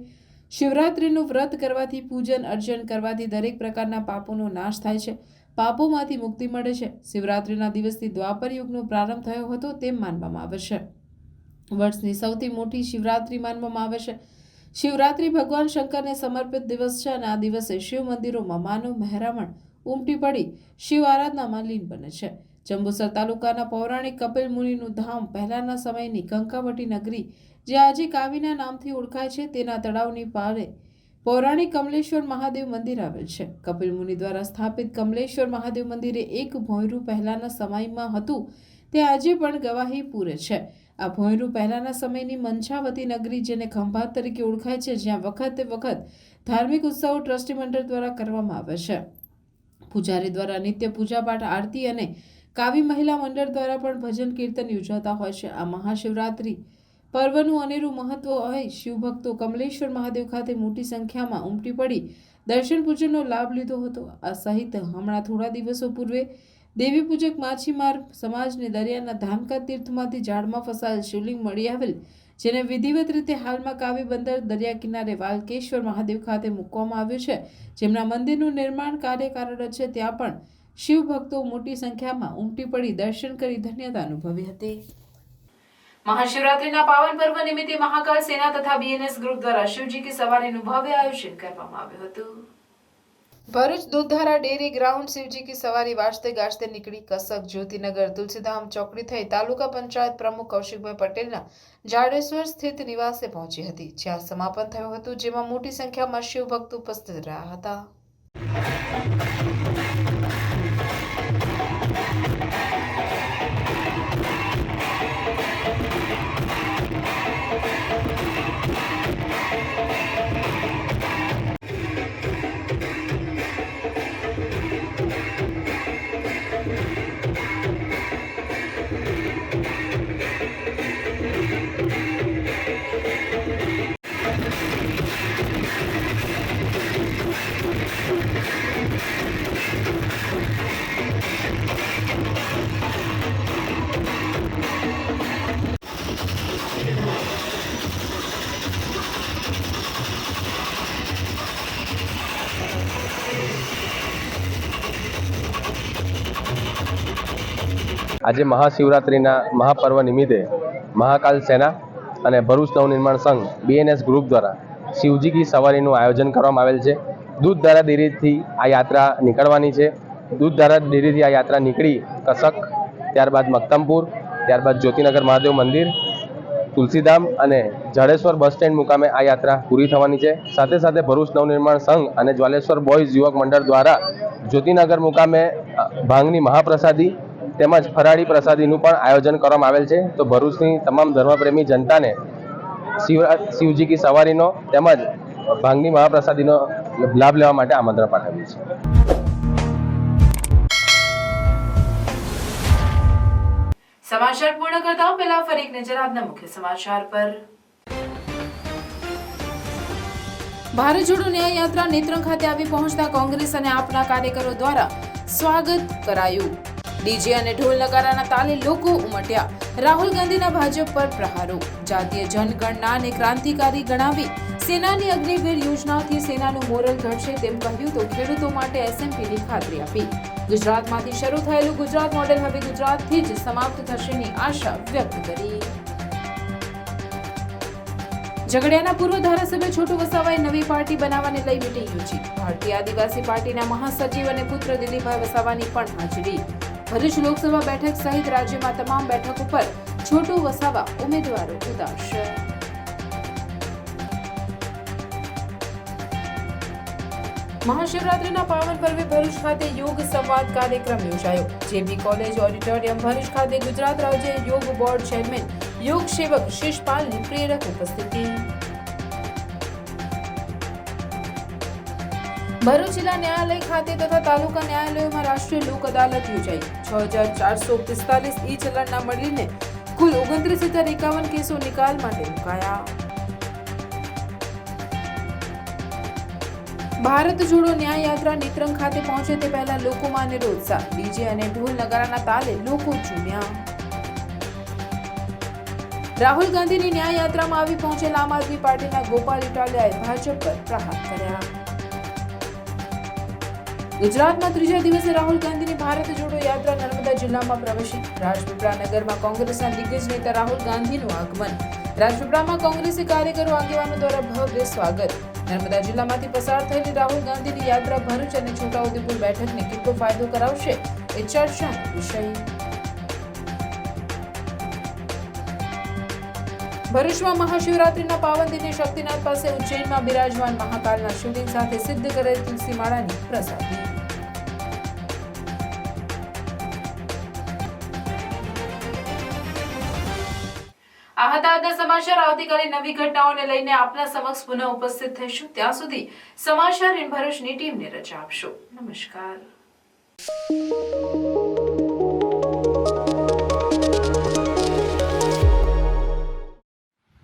શિવરાત્રિનું વ્રત કરવાથી, પૂજન અર્ચન કરવાથી દરેક પ્રકારના પાપોનો નાશ થાય છે, પાપોમાંથી મુક્તિ મળે છે. શિવરાત્રિના દિવસથી દ્વાપર યુગનો પ્રારંભ થયો હતો તેમ માનવામાં આવે છે. વર્ષની સૌથી મોટી શિવરાત્રિ માનવામાં આવે છે. શિવરાત્રિ ભગવાન શંકરને સમર્પિત દિવસ છે અને આ દિવસે શિવ મંદિરોમાં માનવ મહેરામણ ઉમટી પડી શિવ આરાધનામાં લીન બને છે. જંબુસર તાલુકાના પૌરાણિક કપિલ મુનિનું ધામ, પહેલાના સમયની કંકાવટી નગરી જે આજે કાવીના નામથી ઓળખાય છે, તેના તળાવની પાળે પૌરાણિક કમલેશ્વર મહાદેવ મંદિર આવેલ છે. કપિલ મુનિ દ્વારા સ્થાપિત કમલેશ્વર મહાદેવ મંદિરે એક ભોંયરું પહેલાના સમયમાં હતું તે આજે પણ ગવાહી પૂરે છે. આ ભોંયરું પહેલાના સમયની મંછાવતી નગરી, જેને ખંભાત તરીકે ઓળખાય છે, જ્યાં વખતે વખત ધાર્મિક ઉત્સવો ટ્રસ્ટી મંડળ દ્વારા કરવામાં આવે છે. પૂજારી દ્વારા નિત્ય પૂજાપાઠ, આરતી અને કાવી મહિલા મંડળ દ્વારા પણ ભજન કીર્તન યોજાતા હોય છે. આ મહાશિવરાત્રિ પર્વનું અનેરું મહત્વ હોય શિવભક્તો કમલેશ્વર મહાદેવ ખાતે મોટી સંખ્યામાં ઉમટી પડી દર્શન પૂજનનો લાભ લીધો હતો. આ સહિત હમણાં થોડા દિવસો પૂર્વે દેવી પૂજક માછીમાર સમાજને દરિયાના ધામકા તીર્થમાંથી જાળમાં ફસાયેલ શિવલિંગ મળી આવેલ, જેને વિધિવત રીતે હાલમાં કાવી બંદર દરિયા કિનારે વાલકેશ્વર મહાદેવ ખાતે મૂકવામાં આવ્યું છે. જેમના મંદિરનું નિર્માણ કાર્ય કાર્યરત છે, ત્યાં પણ શિવ ભક્તો મોટી સંખ્યામાં ઉમટી પડી દર્શન કરી ધન્યતા અનુભવી હતી. મહાશિવરાત્રિના પાવન પર્વ નિમિત્તે મહાકાલ સેના તથા બીએનએસ ગ્રુપ દ્વારા શિવજી કી સવારીનું ભવ્ય આયોજન કરવામાં આવ્યું હતું. भरूच दूधधारा डेयरी ग्राउंड शिवजी की सवारी वाजते गाजते નીકળી કસક જ્યોતિનગર તુલસીધામ ચોકડી થઈ તાલુકા પંચાયત પ્રમુખ કૌશિકભાઈ પટેલના જાડેશ્વર સ્થિત નિવાસે પહોંચી હતી, જ્યાં સમાપન થયું હતું, જેમાં મોટી સંખ્યામાં શિવ ભક્તો ઉપસ્થિત રહ્યા હતા. આજે મહાશિવરાત્રિના મહાપર્વ નિમિત્તે મહાકાલ સેના અને ભરૂચ નવનિર્માણ સંઘ BNS ગ્રુપ દ્વારા શિવજી કી સવારીનું આયોજન કરવામાં આવેલ છે. દૂધધારા ડેરીથી આ યાત્રા નીકળવાની છે. દૂધધારા ડેરીથી આ યાત્રા નીકળી કસક, ત્યારબાદ મક્તમપુર, ત્યારબાદ જ્યોતિનગર મહાદેવ મંદિર, તુલસીધામ અને જાડેશ્વર બસ સ્ટેન્ડ મુકામે આ યાત્રા પૂરી થવાની છે. સાથે સાથે ભરૂચ નવનિર્માણ સંઘ અને જ્વાલેશ્વર બોયઝ યુવક મંડળ દ્વારા જ્યોતિનગર મુકામે ભાંગની મહાપ્રસાદી તેમજ ફરાળી પ્રસાદીનું પણ આયોજન કરવામાં આવેલ છે. તો ભરૂચની તમામ ધર્મપ્રેમી જનતાને શિવજી કી સવારીનો તેમજ ભાંગની મહાપ્રસાદીનો લાભ લેવા માટે આમંત્રણ પાઠવ્યું છે. સમાચાર પૂર્ણ કરતા પહેલા ફરી એક નજર આજના મુખ્ય સમાચાર પર. ભારત જોડો ન્યાય યાત્રા નેત્રંગ ખાતે આવી પહોંચતા કોંગ્રેસ અને આપના કાર્યકરો દ્વારા સ્વાગત કરાયું. ડીજે અને ઢોલ નગારાના તાલે લોકો ઉમટ્યા. રાહુલ ગાંધીના ભાજપ પર પ્રહારો. જાતીય જનગણનાને ક્રાંતિકારી ગણાવી સેનાની અગ્નિવીર યોજનાથી સેનાનું મોરલ ઘટશે તેમ કહ્યું તો ખેડૂતો માટે SMPની ખાતરી આપી. ગુજરાતમાંથી શરૂ થયેલું ગુજરાત મોડેલ હવે ગુજરાતથી જ સમાપ્ત થશેની આશા વ્યક્ત કરી. ઝઘડિયાના પૂર્વ ધારાસભ્ય છોટુ વસાવાએ નવી પાર્ટી બનાવવાને લઈ મીટિંગ યોજી. ભારતીય આદિવાસી પાર્ટીના મહાસચિવ અને પુત્ર દિલીપભાઈ વસાવાની પણ હાજરી. ભરૂચ લોકસભા બેઠક સહિત રાજ્યમાં તમામ બેઠકો પર છોટુ વસાવા ઉમેદવારો ઉતારશે. મહાશિવરાત્રીના પાવન પર્વે ભરૂચ ખાતે યોગ સંવાદ કાર્યક્રમ યોજાયો. JB કોલેજ ઓડિટોરિયમ ભરૂચ ખાતે ગુજરાત રાજ્ય યોગ બોર્ડ ચેરમેન યોગ સેવક શિષપાલની પ્રેરક ઉપસ્થિતિ. ભરૂચ જિલ્લા ન્યાયાલય ખાતે તથા તાલુકા ન્યાયાલયોમાં રાષ્ટ્રીય લોક અદાલત યોજાઈ. 6445 ઈ ચલણના મળીને કુલ 29,51 કેસો નિકાલ માટે મુકાયા. ભારત જોડો ન્યાય યાત્રા નેત્રંગ ખાતે પહોંચે તે પહેલા લોકોમાં નિરોત્સાહ. ડીજે અને ઢોલ નગારાના તાલે લોકો ઝૂમ્યા. રાહુલ ગાંધીની ન્યાય યાત્રામાં આવી પહોંચેલા આમ આદમી પાર્ટીના ગોપાલ ઇટાલિયાએ ભાજપ પર પ્રહાર કર્યા. ગુજરાતમાં ત્રીજા દિવસે રાહુલ ગાંધીની ભારત જોડો યાત્રા નર્મદા જિલ્લામાં પ્રવેશી. રાજપીપળા નગરમાં કોંગ્રેસના દિગ્ગજ નેતા રાહુલ ગાંધીનું આગમન. રાજપીપળામાં કોંગ્રેસી કાર્યકરો આગેવાનો દ્વારા ભવ્ય સ્વાગત. નર્મદા જિલ્લામાંથી પસાર થયેલી રાહુલ ગાંધીની યાત્રા ભરૂચ અને છોટાઉદેપુર બેઠકને કેટલો ફાયદો કરાવશે એ ચર્ચાનો વિષય. ભરૂચમાં મહાશિવરાત્રીના પાવન દિને શક્તિનાથ પાસે ઉજ્જૈનમાં બિરાજમાન મહાકાલના શિવલિંગ સાથે સિદ્ધ કરેલ તુલસી માળાની પ્રસાદી. આ હતા આજના સમાચાર. આવતીકાલે નવી ઘટનાઓને લઈને આપના સમક્ષ પુનઃ ઉપસ્થિત થઈશું. ત્યાં સુધી સમાચાર ઇન ભરૂચની ટીમને રજા આપશો. નમસ્કાર.